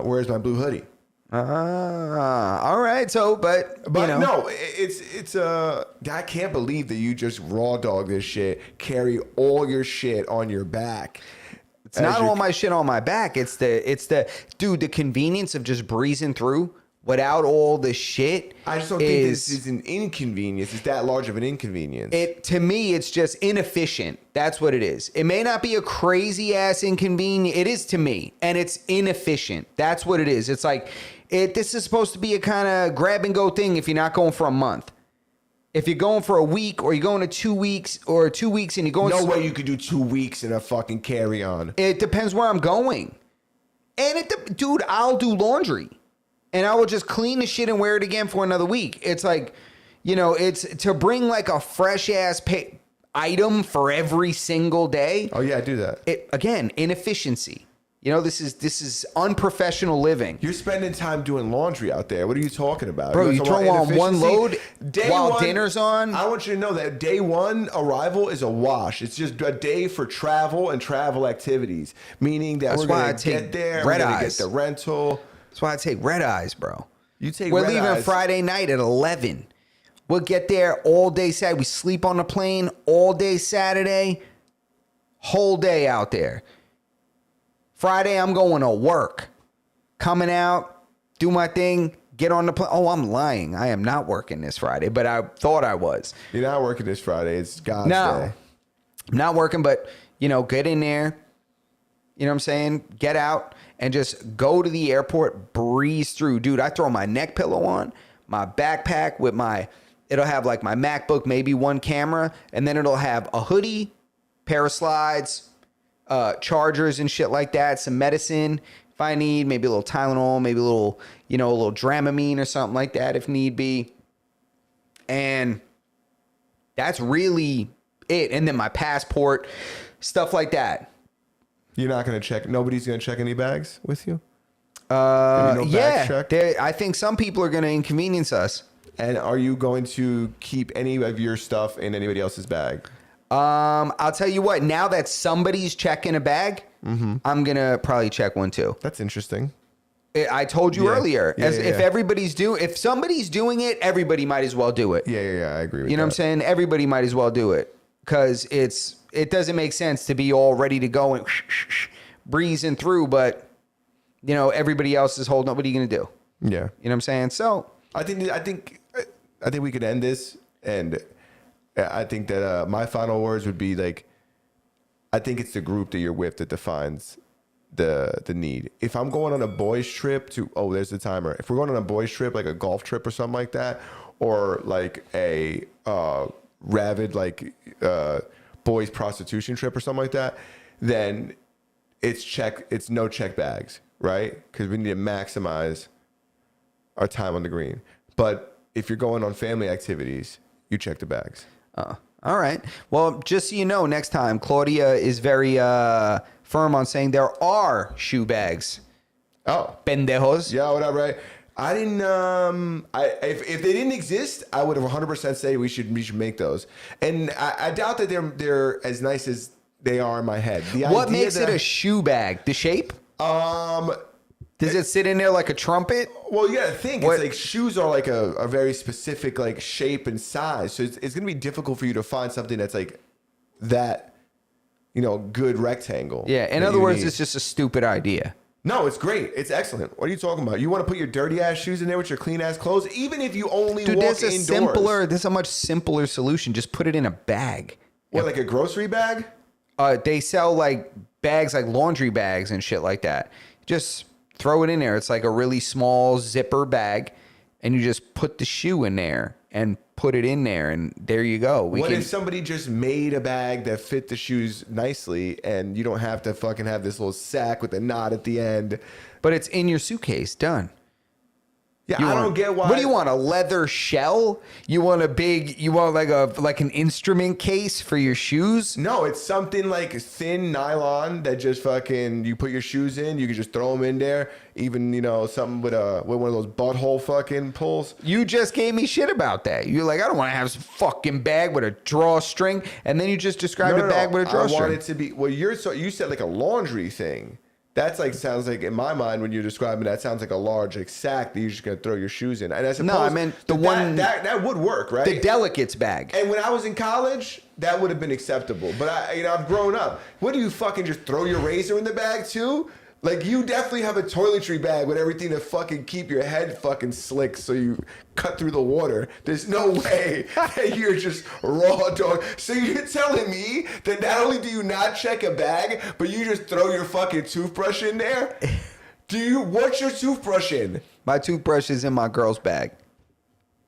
blue hoodie? All right. So, but you know. No, it's I can't believe that you just raw dog this shit, carry all your shit on your back. It's not all my shit on my back. It's the convenience of just breezing through without all the shit. I just don't think this is an inconvenience. It's that large of an inconvenience. To me, it's just inefficient. That's what it is. It may not be a crazy ass inconvenience. It is to me, and it's inefficient. That's what it is. It's like this is supposed to be a kind of grab and go thing if you're not going for a month. If you're going for a week or you're going to 2 weeks or 2 weeks and you're going... No way you could do 2 weeks in a fucking carry-on. It depends where I'm going. And dude, I'll do laundry. And I will just clean the shit and wear it again for another week. It's like, it's to bring like a fresh ass item for every single day. Oh yeah, I do that. Again, inefficiency. This is unprofessional living. You're spending time doing laundry out there. What are you talking about? Bro, you throw on one load while dinner's on? I want you to know that day one arrival is a wash. It's just a day for travel and travel activities. Meaning that we're going to get there, we're going to get the rental. That's why I take red eyes, bro. We're leaving Friday night at 11. We'll get there all day Saturday. We sleep on the plane all day Saturday. Whole day out there. Friday, I'm going to work. Coming out, do my thing, get on the plane. Oh, I'm lying. I am not working this Friday, but I thought I was. You're not working this Friday. It's God's No, day. I'm not working, but, get in there. You know what I'm saying? Get out and just go to the airport, breeze through. Dude, I throw my neck pillow on, my backpack with it'll have like my MacBook, maybe one camera, and then it'll have a hoodie, pair of slides, chargers and shit like that, some medicine if I need, maybe a little Tylenol, maybe a little Dramamine or something like that if need be. And that's really it. And then my passport, stuff like that. You're not going to check. Nobody's going to check any bags with you? No bags checked? I think some people are going to inconvenience us. And are you going to keep any of your stuff in anybody else's bag? I'll tell you what, now that somebody's checking a bag, I'm going to probably check one too. That's interesting. I told you earlier, if somebody's doing it, everybody might as well do it. Yeah, I agree with that. You know what I'm saying? Everybody might as well do it because it doesn't make sense to be all ready to go and breezing through, but everybody else is holding up. What are you going to do? Yeah. You know what I'm saying? So I think we could end this, and I think that my final words would be like, I think it's the group that you're with that defines the need. If I'm going on a boys trip there's the timer. If we're going on a boys trip, like a golf trip or something like that, or like a rabid boys prostitution trip or something like that, then it's no check bags, right? Because we need to maximize our time on the green. But if you're going on family activities, you check the bags. all right. Well, just so you know, next time, Claudia is very firm on saying there are shoe bags. Oh. Pendejos. Yeah, whatever. Right? I didn't. If they didn't exist, I would have 100% say we should make those. And I doubt that they're as nice as they are in my head. What makes it a shoe bag? The shape? Does it sit in there like a trumpet? Well, you gotta think. It's like shoes are like a very specific like shape and size, so it's gonna be difficult for you to find something that's like that, good rectangle. Yeah. In other words, it's just a stupid idea. No, it's great. It's excellent. What are you talking about? You want to put your dirty ass shoes in there with your clean ass clothes, even if you only walk indoors. There's a much simpler solution. Just put it in a bag. What, like a grocery bag? They sell like bags, like laundry bags and shit like that. Just throw it in there. It's like a really small zipper bag, and you just put the shoe in there and put it in there, and there you go. What if somebody just made a bag that fit the shoes nicely, and you don't have to fucking have this little sack with a knot at the end? But it's in your suitcase. Done. Yeah, I don't get why. What do you want? A leather shell? You want like an instrument case for your shoes? No, it's something like thin nylon that just fucking you put your shoes in. You can just throw them in there. Even something with one of those butthole fucking pulls. You just gave me shit about that. You're like, I don't want to have some fucking bag with a drawstring, and then you just described a bag with a drawstring. I want it to be you said like a laundry thing. That's sounds like, in my mind, when you're describing that, sounds like a large sack that you're just going to throw your shoes in. And I suppose no, I meant the one that would work, right? The delicates bag. And when I was in college, that would have been acceptable. But I've grown up. What do you fucking just throw your razor in the bag too? Like, you definitely have a toiletry bag with everything to fucking keep your head fucking slick so you cut through the water. There's no way that you're just raw dog. So you're telling me that not only do you not check a bag, but you just throw your fucking toothbrush in there? What's your toothbrush in? My toothbrush is in my girl's bag.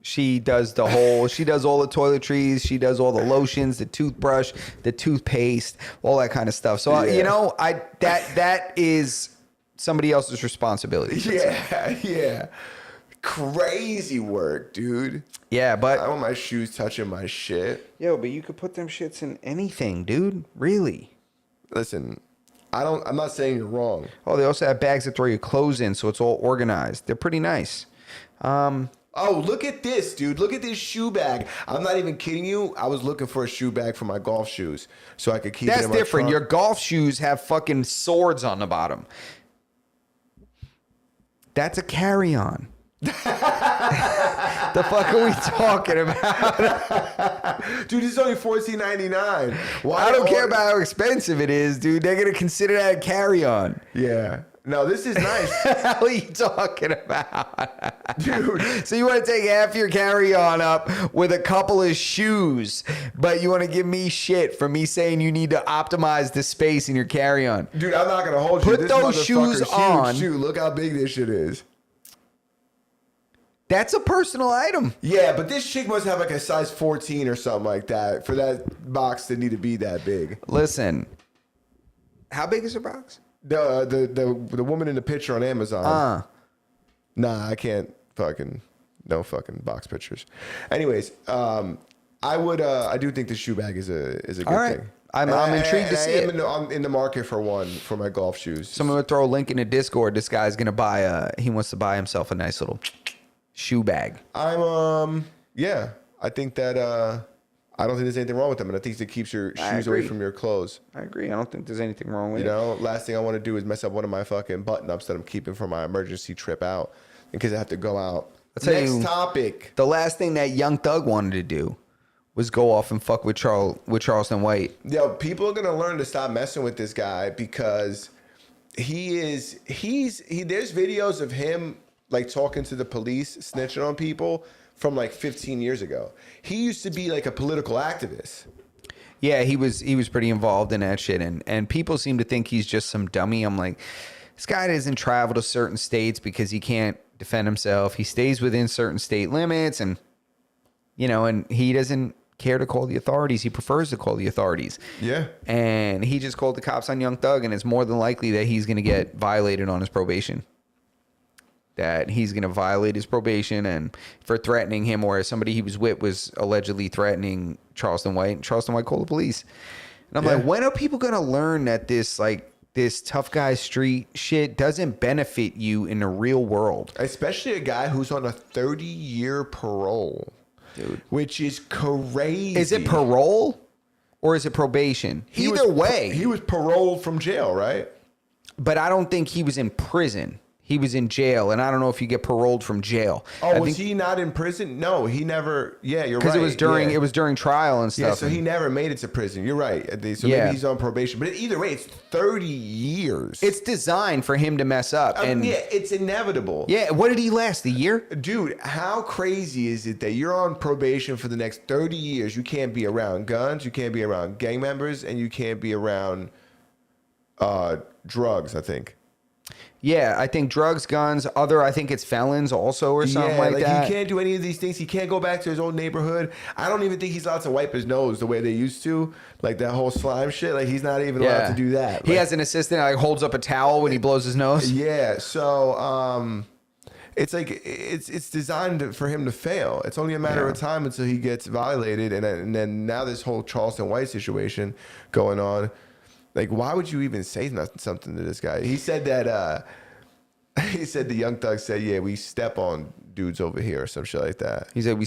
She does all the toiletries. She does all the lotions, the toothbrush, the toothpaste, all that kind of stuff. So, that is somebody else's responsibility. Yeah. Crazy work, dude. Yeah, but I want my shoes touching my shit. Yo, but you could put them shits in anything, dude. Really? Listen, I'm not saying you're wrong. Oh, they also have bags that throw your clothes in, so it's all organized. They're pretty nice. Oh, look at this, dude. Look at this shoe bag. I'm not even kidding you. I was looking for a shoe bag for my golf shoes so I could keep it in my That's different. trunk. Your golf shoes have fucking swords on the bottom. That's a carry-on. The fuck are we talking about? Dude, this is only $14.99. I don't care about how expensive it is, dude. They're going to consider that a carry-on. Yeah. No, this is nice. What are you talking about? Dude. So you want to take half your carry-on up with a couple of shoes, but you want to give me shit for me saying you need to optimize the space in your carry-on. Dude, I'm not going to hold you. Put This those motherfucker's shoes huge, on. Dude, look how big this shit is. That's a personal item. Yeah, but this chick must have like a size 14 or something like that for that box to need to be that big. Listen, how big is your box? The woman in the picture on Amazon. Nah, I can't no fucking box pictures. Anyways, I do think the shoe bag is a good All right. thing. I'm intrigued to see it. I'm in the market for one for my golf shoes. So I'm gonna throw a link in the Discord. This guy's gonna buy he wants to buy himself a nice little shoe bag. Yeah, I think that I don't think there's anything wrong with them, and I think it keeps your shoes away from your clothes. I agree. I don't think there's anything wrong with You it. know, last thing I want to do is mess up one of my fucking button ups that I'm keeping for my emergency trip out, in case I have to go out. Next topic. The last thing that Young Thug wanted to do was go off and fuck with Charleston White. Yo, people are gonna learn to stop messing with this guy because there's videos of him like talking to the police, snitching on people from like 15 years ago. He used to be like a political activist. Yeah, he was pretty involved in that shit, and people seem to think he's just some dummy. I'm like, this guy doesn't travel to certain states because he can't defend himself. He stays within certain state limits, and and he doesn't care to call the authorities. He prefers to call the authorities. Yeah. And he just called the cops on Young Thug, and it's more than likely that he's going to get violated on his probation. That he's going to violate his probation and for threatening him, or somebody he was with was allegedly threatening Charleston White. And Charleston White called the police. And I'm like, when are people going to learn that this tough guy street shit doesn't benefit you in the real world? Especially a guy who's on a 30-year parole. Dude. Which is crazy. Is it parole or is it probation? Either way. He was paroled from jail, right? But I don't think he was in prison. He was in jail, and I don't know if you get paroled from jail. Oh, was he not in prison? No, he never. Yeah, you're right. Because it was during trial and stuff. Yeah, so he never made it to prison. You're right. So maybe he's on probation. But either way, it's 30 years. It's designed for him to mess up. And yeah, it's inevitable. Yeah, what did he last? A year? Dude, how crazy is it that you're on probation for the next 30 years? You can't be around guns, you can't be around gang members, and you can't be around drugs, I think. Yeah, I think drugs, guns, I think it's felons also or something like that. He can't do any of these things. He can't go back to his old neighborhood. I don't even think he's allowed to wipe his nose the way they used to. Like that whole slime shit. Like he's not even allowed to do that. He has an assistant that holds up a towel when he blows his nose. Yeah, so it's like it's designed for him to fail. It's only a matter of time until he gets violated, and then now this whole Charleston White situation going on. Like, why would you even say something to this guy? He said that, the Young Thug said, yeah, we step on dudes over here or some shit like that. He said, we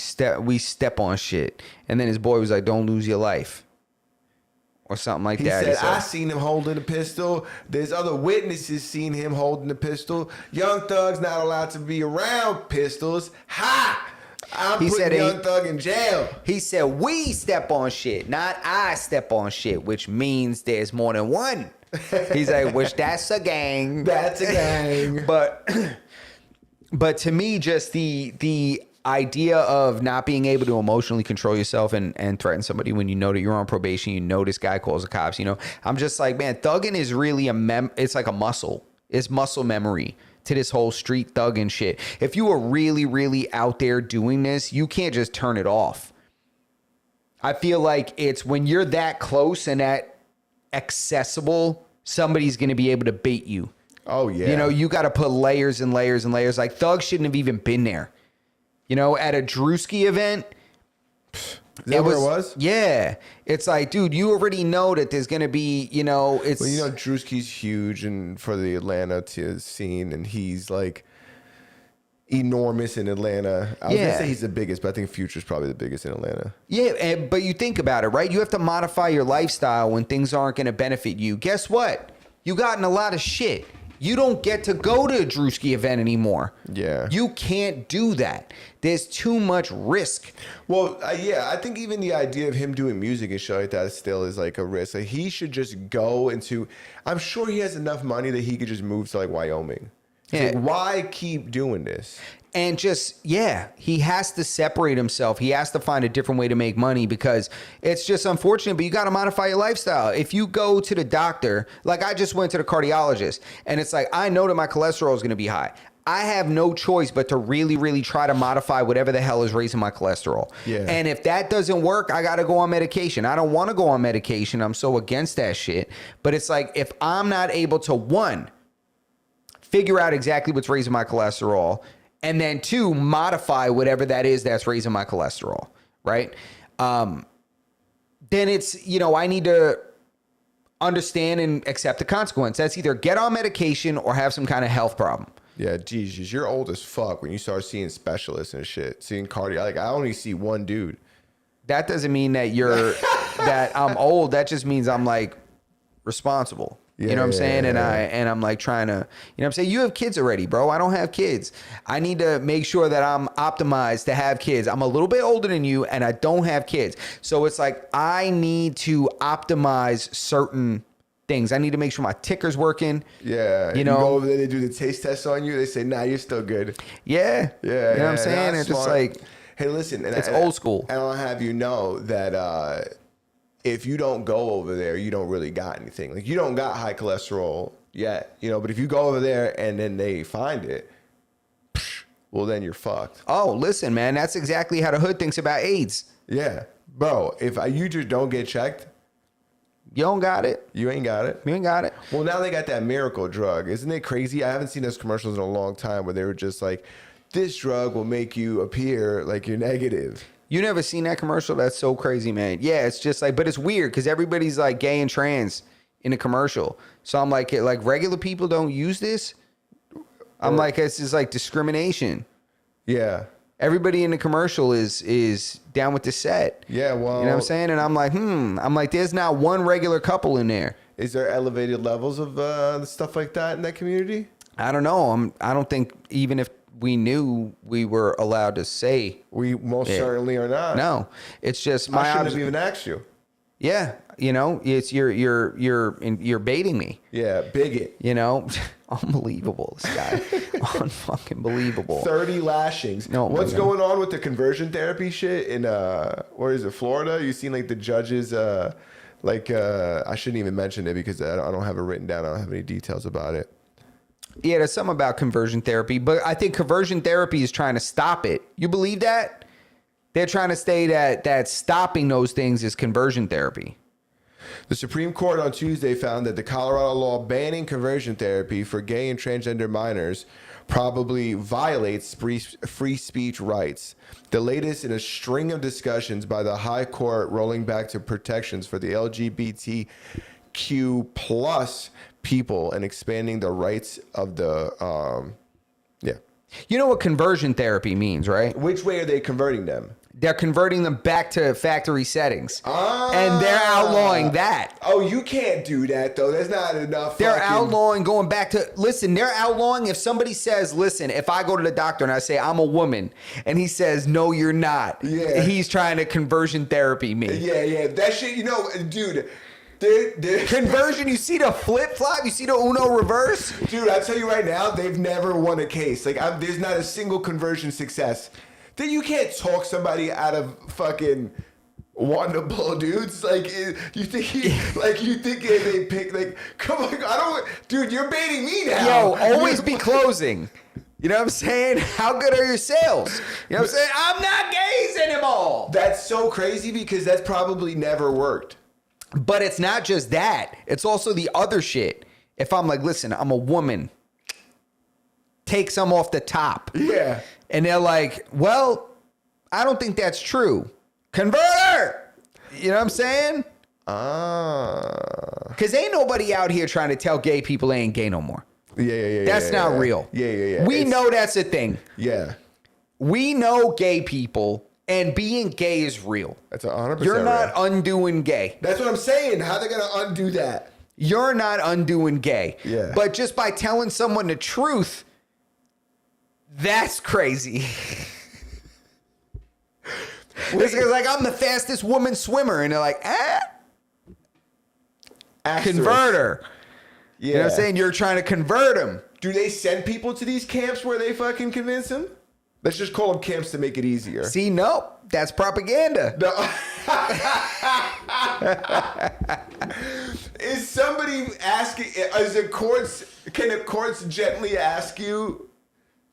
step on shit. And then his boy was like, don't lose your life. Or something like that. He said, I seen him holding a pistol. There's other witnesses seen him holding a pistol. Young Thug's not allowed to be around pistols. Ha! I'm putting Young Thug in jail. He said, we step on shit, not I step on shit, which means there's more than one. He's like, which that's a gang. That's a gang. But to me, just the idea of not being able to emotionally control yourself and threaten somebody when you know that you're on probation, this guy calls the cops, I'm just like, man, thugging is really it's like a muscle. It's muscle memory to this whole street thugging shit. If you are really, really out there doing this, you can't just turn it off. I feel like it's when you're that close and that accessible, somebody's going to be able to bait you. Oh, yeah. You got to put layers and layers and layers. Like, Thug shouldn't have even been there. At a Drewski event. Is that where it was? Yeah. It's like, dude, you already know that there's going to be, it's... Well, Drewski's huge and for the Atlanta scene, and he's, like, enormous in Atlanta. I was going to say he's the biggest, but I think Future's probably the biggest in Atlanta. Yeah, but you think about it, right? You have to modify your lifestyle when things aren't going to benefit you. Guess what? You got in a lot of shit. You don't get to go to a Drewski event anymore. Yeah. You can't do that. There's too much risk. Well, yeah, I think even the idea of him doing music and shit like that still is like a risk. Like, he should just go into. I'm sure he has enough money that he could just move to like Wyoming. It's Yeah. like, why keep doing this? And just, yeah, he has to separate himself. He has to find a different way to make money because it's just unfortunate, but you got to modify your lifestyle. If you go to the doctor, like I just went to the cardiologist, and it's like, I know that my cholesterol is going to be high. I have no choice but to really, really try to modify whatever the hell is raising my cholesterol. Yeah. And if that doesn't work, I got to go on medication. I don't want to go on medication. I'm so against that shit. But it's like, if I'm not able to, one, figure out exactly what's raising my cholesterol, and then two, modify whatever that is that's raising my cholesterol, right? Then it's, you know, I need to understand and accept the consequence. That's either get on medication or have some kind of health problem. Yeah, Jesus, you're old as fuck when you start seeing specialists and shit. Seeing cardio. Like, I only see one dude. That doesn't mean that you're, that I'm old. That just means I'm like responsible. You know what I'm saying? And I'm like trying to, you know what I'm saying? You have kids already, bro. I don't have kids. I need to make sure that I'm optimized to have kids. I'm a little bit older than you and I don't have kids. So it's like, I need to optimize certain things. I need to make sure my ticker's working. Yeah. You know, go over there, they do the taste test on you. They say, nah, you're still good. Yeah. Yeah. You know what I'm saying? Nah, It's just smart. like, hey, listen. And it's old school. And I'll have you know that if you don't go over there, you don't really got anything. Like, you don't got high cholesterol yet, you know, but if you go over there and then they find it, well, then you're fucked. Oh, listen, man, that's exactly how the hood thinks about AIDS. Yeah. Bro, if you just don't get checked, You don't got it. you ain't got it. You ain't got it. Well, now they got that miracle drug. Isn't it crazy? I haven't seen those commercials in a long time where they were just like, this drug will make you appear like you're negative. You never seen that commercial? That's so crazy, man. Yeah, it's just like, but it's weird because everybody's like gay and trans in the commercial. So I'm like regular people don't use this. I'm like, it's just like discrimination. Yeah. Everybody in the commercial is down with the set. Yeah, well. You know what I'm saying? And I'm like, there's not one regular couple in there. Is there elevated levels of stuff like that in that community? I don't know. I don't think even if we knew, we were allowed to say. We most certainly are not. No, it's just I shouldn't have even asked you. Yeah, you know, it's you're baiting me. Yeah, bigot. You know, unbelievable. This guy, unfucking believable. 30 lashings. No, What's my God. going on with the conversion therapy shit in where is it, Florida? You seen like the judges I shouldn't even mention it because I don't have it written down. I don't have any details about it. Yeah, there's something about conversion therapy, but I think conversion therapy is trying to stop it. You believe that? They're trying to say that stopping those things is conversion therapy. The Supreme Court on Tuesday found that the Colorado law banning conversion therapy for gay and transgender minors probably violates free speech rights. The latest in a string of discussions by the High Court rolling back to protections for the LGBTQ plus people and expanding the rights of the You know what conversion therapy means, right? Which way are they converting them? They're converting them back to factory settings. And they're outlawing that. Oh, you can't do that though. There's not enough. They're outlawing going back to, listen, they're outlawing if somebody says, listen, if I go to the doctor and I say I'm a woman and he says, no, you're not. Yeah. He's trying to conversion therapy me. Yeah. That shit, you know, dude. Conversion, you see the flip flop? You see the Uno reverse? Dude, I tell you right now, they've never won a case. Like, there's not a single conversion success. Then you can't talk somebody out of fucking wanting to blow dudes. Like, you think they pick, like, come on, dude, you're baiting me now. Yo, always be closing. You know what I'm saying? How good are your sales? You know what I'm saying? I'm not gays anymore. That's so crazy because that's probably never worked. But it's not just that. It's also the other shit. If I'm like, listen, I'm a woman. Take some off the top. Yeah. And they're like, well, I don't think that's true. Convert her. You know what I'm saying? Because ain't nobody out here trying to tell gay people they ain't gay no more. Yeah. That's not real. Yeah. We know that's a thing. Yeah. We know gay people, and being gay is real. That's 100% You're not real. undoing gay. That's what I'm saying. How they gonna undo that? you're not undoing gay. Yeah. But just by telling someone the truth, that's crazy. This guy's like, I'm the fastest woman swimmer. And they're like, Asterisk. converter. Yeah. You know what I'm saying? You're trying to convert him. Do they send people to these camps where they fucking convince them? Let's just call them camps to make it easier. See, no, that's propaganda. No. Is somebody asking? Can the courts gently ask you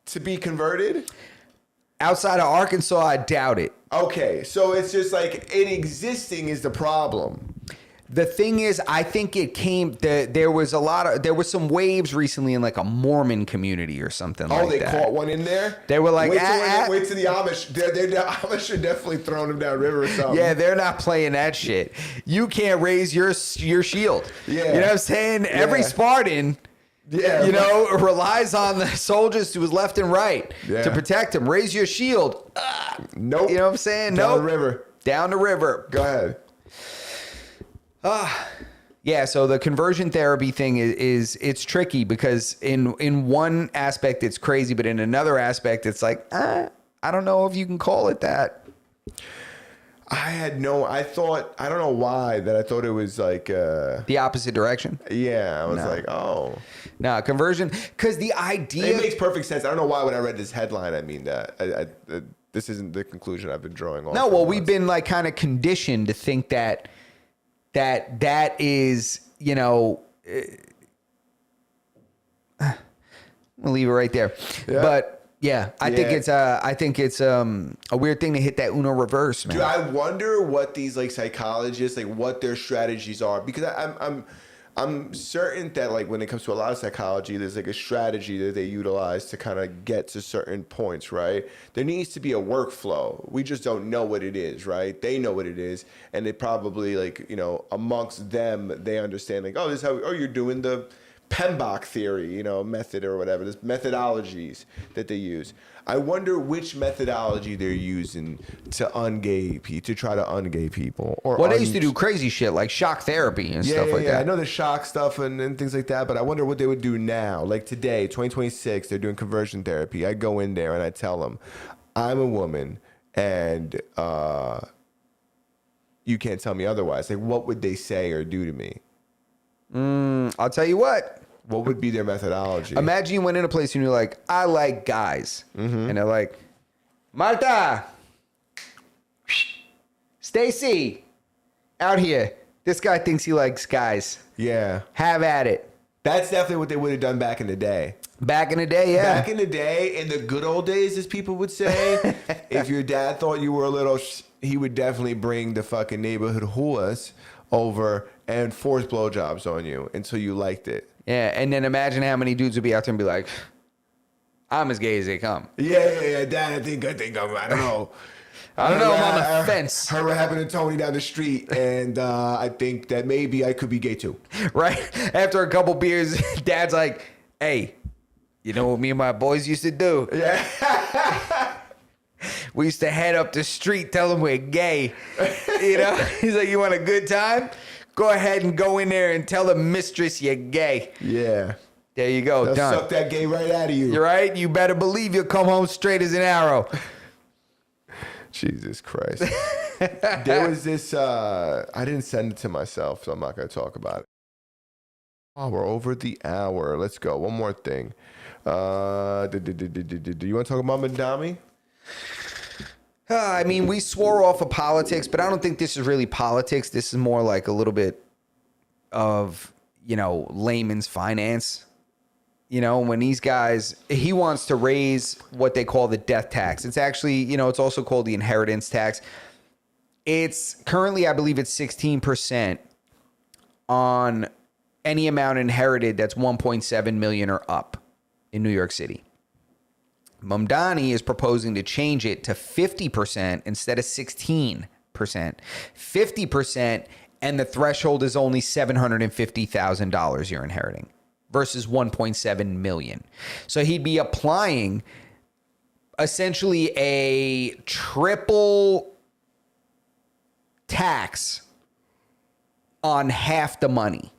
to be converted? Outside of Arkansas, I doubt it. Okay, so it's just like it existing is the problem. The thing is, I think it came. There was some waves recently in like a Mormon community or something like that. Oh, they caught one in there. They were like, wait till the Amish. The Amish are definitely throwing them down river or something. yeah, they're not playing that shit. You can't raise your shield. Yeah. You know what I'm saying? Every Yeah. Spartan, Yeah, relies on the soldiers to his left and right Yeah. to protect him. Raise your shield. Nope. You know what I'm saying? Down Nope. the river. Down the river. Go ahead. Yeah, so the conversion therapy thing is it's tricky because in one aspect it's crazy, but in another aspect it's like, I don't know if you can call it that. I don't know why, that I thought it was like, The opposite direction. yeah, I was No. like, oh. No, conversion, because the idea... It makes perfect sense. I don't know why when I read this headline, I mean that. This isn't the conclusion I've been drawing on. No, for well, we've months. been like kind of conditioned to think that is, we'll leave it right there. Yeah. But yeah, I think it's a weird thing to hit that Uno reverse, man. Dude, I wonder what these like psychologists, like what their strategies are, because I'm certain that like when it comes to a lot of psychology, there's like a strategy that they utilize to kind of get to certain points, right? There needs to be a workflow. We just don't know what it is, right? They know what it is, and they probably like, amongst them, they understand like, oh, this is how you're doing the PMBOK theory, method or whatever, there's methodologies that they use. I wonder which methodology they're using to try to ungay people. Or Well, they used to do crazy shit like shock therapy and stuff like that. I know the shock stuff and things like that, but I wonder what they would do now. Like today, 2026, they're doing conversion therapy. I go in there and I tell them, I'm a woman and you can't tell me otherwise. Like, what would they say or do to me? I'll tell you what. What would be their methodology? Imagine you went in a place and you're like, I like guys. And they're like, Marta, Stacy, out here. This guy thinks he likes guys. Yeah. Have at it. That's definitely what they would have done back in the day. Back in the day, yeah. Back in the day, in the good old days, as people would say, if your dad thought you were a little, he would definitely bring the fucking neighborhood whores over and force blowjobs on you until you liked it. Yeah, and then imagine how many dudes would be out there and be like, I'm as gay as they come. Yeah, Dad, I think I don't know. I don't know, I'm on the fence. Heard what happened to Tony down the street, and I think that maybe I could be gay too. Right? After a couple beers, Dad's like, hey, you know what me and my boys used to do? Yeah. We used to head up the street, tell them we're gay. He's like, you want a good time? Go ahead and go in there and tell the mistress you're gay. Yeah. There you go, They'll done. suck that gay right out of you. You're right. You better believe you'll come home straight as an arrow. Jesus Christ. There was this, I didn't send it to myself, so I'm not going to talk about it. Oh, we're over the hour. Let's go. One more thing. Do you want to talk about Madami? I mean, we swore off of politics, but I don't think this is really politics. This is more like a little bit of, layman's finance. When these guys, he wants to raise what they call the death tax. It's actually, it's also called the inheritance tax. It's currently, I believe it's 16% on any amount inherited that's 1.7 million or up in New York City. Mamdani is proposing to change it to 50% instead of 16%. 50%, and the threshold is only $750,000 you're inheriting versus 1.7 million. So he'd be applying essentially a triple tax on half the money.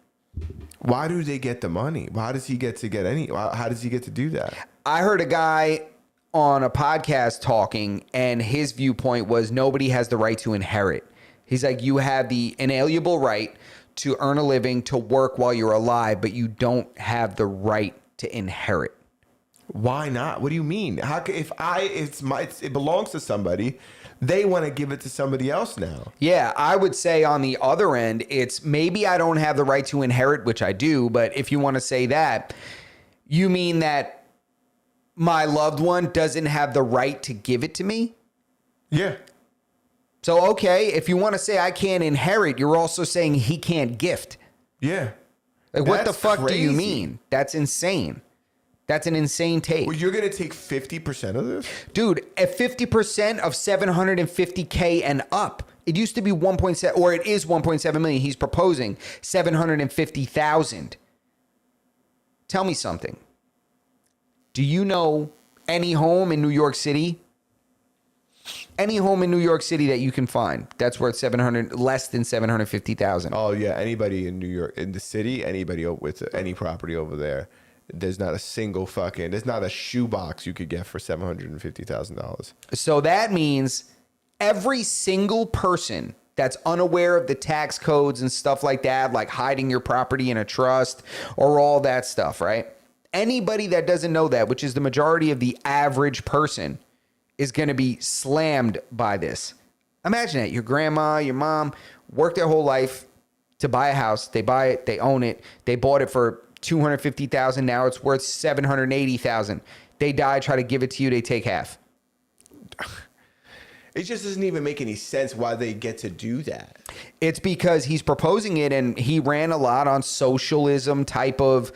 Why do they get the money? Why does he get to get any? How does he get to do that? I heard a guy on a podcast talking, and his viewpoint was nobody has the right to inherit. He's like, you have the inalienable right to earn a living, to work while you're alive, but you don't have the right to inherit. Why not? What do you mean? How if it belongs to somebody, they want to give it to somebody else now. Yeah, I would say on the other end, it's maybe I don't have the right to inherit, which I do, but if you want to say that, you mean that my loved one doesn't have the right to give it to me? Yeah. So, okay, if you want to say I can't inherit, you're also saying he can't gift. Yeah. Like, what the That's fuck do you crazy. mean? That's insane. That's an insane take. Well, you're going to take 50% of this? Dude, at 50% of 750K and up, it used to be 1.7, or it is 1.7 million. He's proposing 750,000. Tell me something. Do you know any home in New York City? Any home in New York City that you can find that's worth less than 750,000. Oh, yeah. Anybody in New York, in the city, anybody with any property over there, there's not a single there's not a shoebox you could get for $750,000. So that means every single person that's unaware of the tax codes and stuff like that, like hiding your property in a trust or all that stuff, right? Anybody that doesn't know that, which is the majority of the average person, is going to be slammed by this. Imagine that. Your grandma, your mom worked their whole life to buy a house. They buy it. They own it. They bought it for $250,000. Now it's worth $780,000. They die, try to give it to you. They take half. It just doesn't even make any sense why they get to do that. It's because he's proposing it, and he ran a lot on socialism type of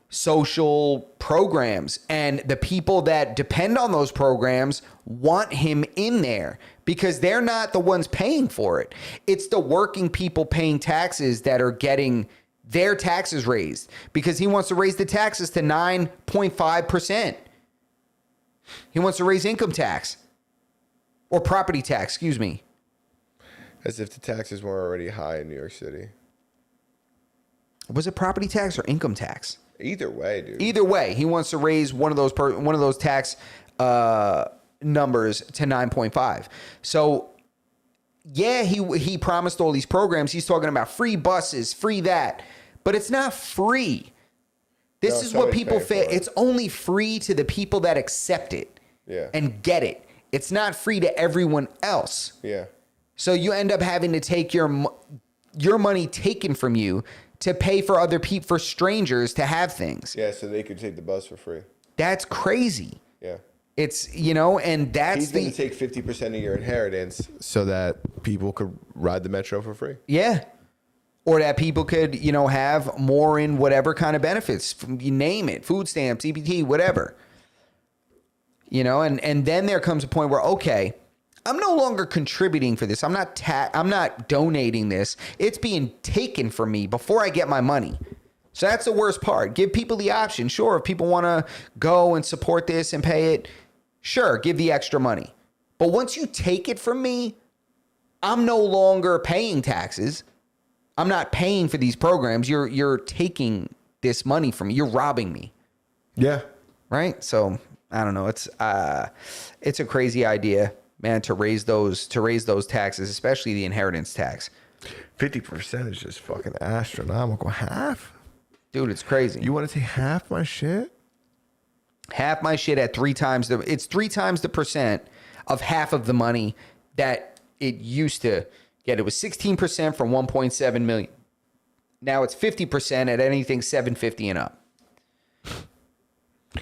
social programs, and the people that depend on those programs want him in there because they're not the ones paying for it. It's the working people paying taxes that are getting their taxes raised, because he wants to raise the taxes to 9.5%. He wants to raise income tax or property tax, excuse me. As if the taxes weren't already high in New York City. Was it property tax or income tax? Either way, dude. Either way, he wants to raise one of those tax numbers to 9.5. So, yeah, he promised all these programs. He's talking about free buses, free that, but it's not free. This is what people feel. It's only free to the people that accept it and get it. It's not free to everyone else. Yeah. So you end up having to take your money taken from you to pay for other people, for strangers to have things. Yeah, so they could take the bus for free. That's crazy. Yeah. It's, and that's He's going to take 50% of your inheritance so that people could ride the metro for free. Yeah. Or that people could, have more in whatever kind of benefits. You name it. Food stamps, EBT, whatever. And then there comes a point where, okay, I'm no longer contributing for this. I'm not donating this. It's being taken from me before I get my money. So that's the worst part. Give people the option. Sure, if people want to go and support this and pay it, sure, give the extra money. But once you take it from me, I'm no longer paying taxes. I'm not paying for these programs. You're taking this money from me. You're robbing me. Yeah. Right? So, I don't know. It's a crazy idea, man, to raise those taxes, especially the inheritance tax. 50% is just fucking astronomical. Half? Dude, it's crazy. You want to take half my shit? Half my shit at it's 3 times the percent of half of the money that it used to get. It was 16% from 1.7 million. Now it's 50% at anything 750 and up.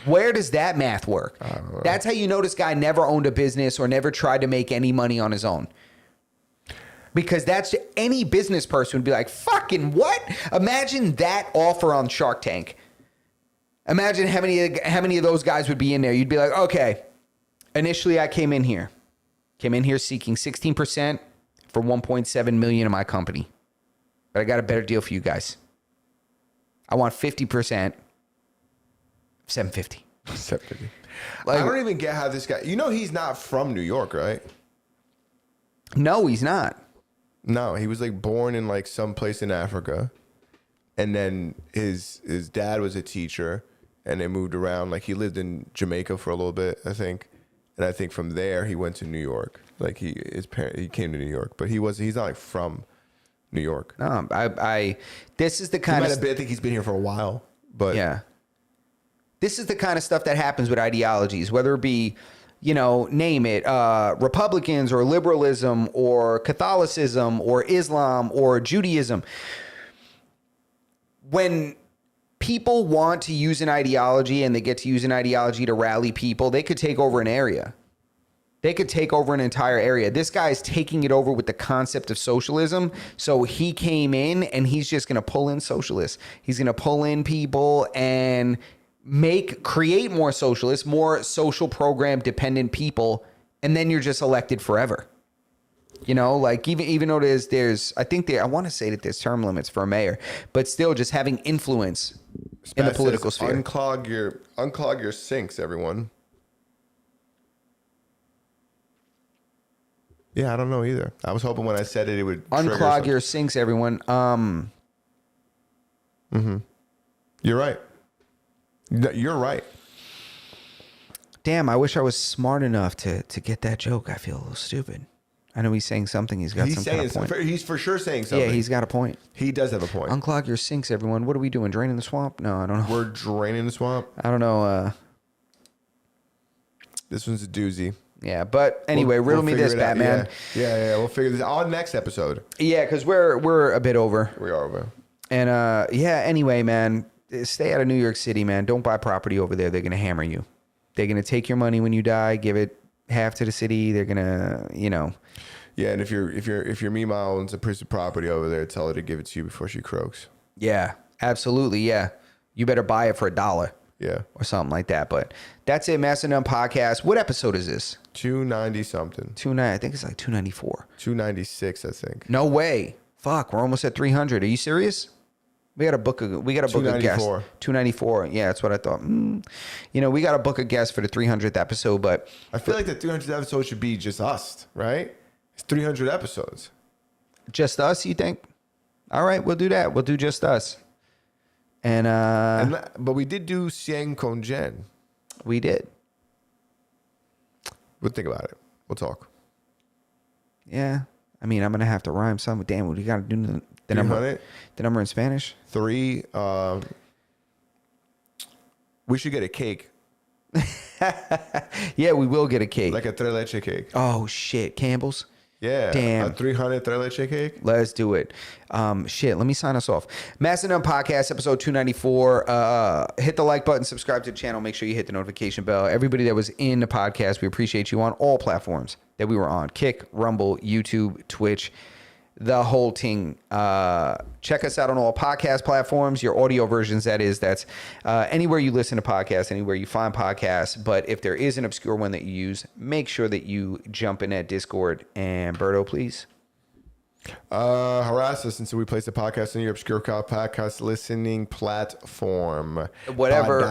Where does that math work? That's how you know this guy never owned a business or never tried to make any money on his own. Because any business person would be like, fucking what? Imagine that offer on Shark Tank. Imagine how many of those guys would be in there. You'd be like, okay, initially I came in here seeking 16% for 1.7 million of my company. But I got a better deal for you guys. I want 50%. 750. 750. Like, I don't even get how this guy. He's not from New York, right? No, he's not. No, he was like born in like some place in Africa, and then his dad was a teacher, and they moved around. Like he lived in Jamaica for a little bit, I think, and I think from there he went to New York. Like he came to New York, but he's not like from New York. No, this is the He kind might of have been, I think he's been here for a while, but yeah. This is the kind of stuff that happens with ideologies, whether it be, name it, Republicans or liberalism or Catholicism or Islam or Judaism. When people want to use an ideology and they get to use an ideology to rally people, they could take over an area. They could take over an entire area. This guy's taking it over with the concept of socialism. So he came in and he's just going to pull in socialists. He's going to pull in people and create more socialists, more social program dependent people. And then you're just elected forever. Like even though there's I want to say that there's term limits for a mayor, but still just having influence in the political sphere. Unclog your sinks, everyone. Yeah, I don't know either. I was hoping when I said it would unclog your sinks, everyone. You're right. You're right. Damn, I wish I was smart enough to get that joke. I feel a little stupid. I know he's saying something. He's got some kind of point. He's for sure saying something. Yeah, he's got a point. He does have a point. Unclog your sinks, everyone. What are we doing? Draining the swamp? No, I don't know. We're draining the swamp. I don't know. This one's a doozy. Yeah, but anyway, riddle me this, Batman. Yeah. We'll figure this out on next episode. Yeah, because we're a bit over. We are over. And anyway, man, stay out of New York City, man. Don't buy property over there. They're gonna hammer you. They're gonna take your money when you die. Give it half to the city. They're gonna, Yeah, and if your Mima owns a piece of property over there, tell her to give it to you before she croaks. Yeah, absolutely. Yeah, you better buy it for $1. Yeah. Or something like that. But that's it, Master None Podcast. What episode is this? 290 something. I think it's like 294. 296, I think. No way. Fuck, we're almost at 300. Are you serious? We got to book a guest. 294. Yeah, that's what I thought. We got to book a guest for the 300th episode, but I feel like the 300th episode should be just us, right? It's 300 episodes. Just us, you think? All right, we'll do that. We'll do just us. But we did do Xiang Con Jen. We did. We'll think about it. We'll talk. Yeah. I mean, I'm going to have to rhyme some. Damn, we got to do the number. The number in Spanish? 3. We should get a cake. Yeah, we will get a cake. Like a tres leche cake. Oh, shit. Campbell's? Yeah. Damn. A 300 tres leche cake. Let's do it. Let me sign us off. Master None Podcast, episode 294. Hit the like button, subscribe to the channel. Make sure you hit the notification bell. Everybody that was in the podcast, we appreciate you on all platforms that we were on. Kick, Rumble, YouTube, Twitch, the whole thing. Check us out on all podcast platforms, your audio versions, that is. That's anywhere you listen to podcasts, anywhere you find podcasts. But if there is an obscure one that you use, make sure that you jump in at Discord. And Berto, please. Harass us until we place the podcast on your obscure podcast listening platform. Whatever.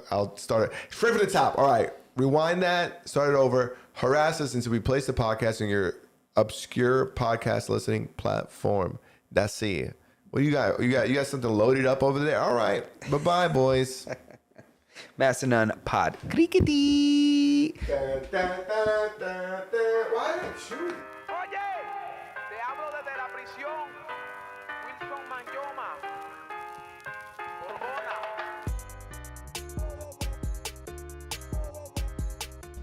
I'll start it straight from the top. All right. Rewind that. Start it over. Harass us until we place the podcast on your obscure podcast listening platform. That's it. What you got? You got something loaded up over there? All right. Bye-bye, boys. Master None Pod. Crickety. Why did you shoot? Oye, te hablo desde la prisión. Wilson Manyoma.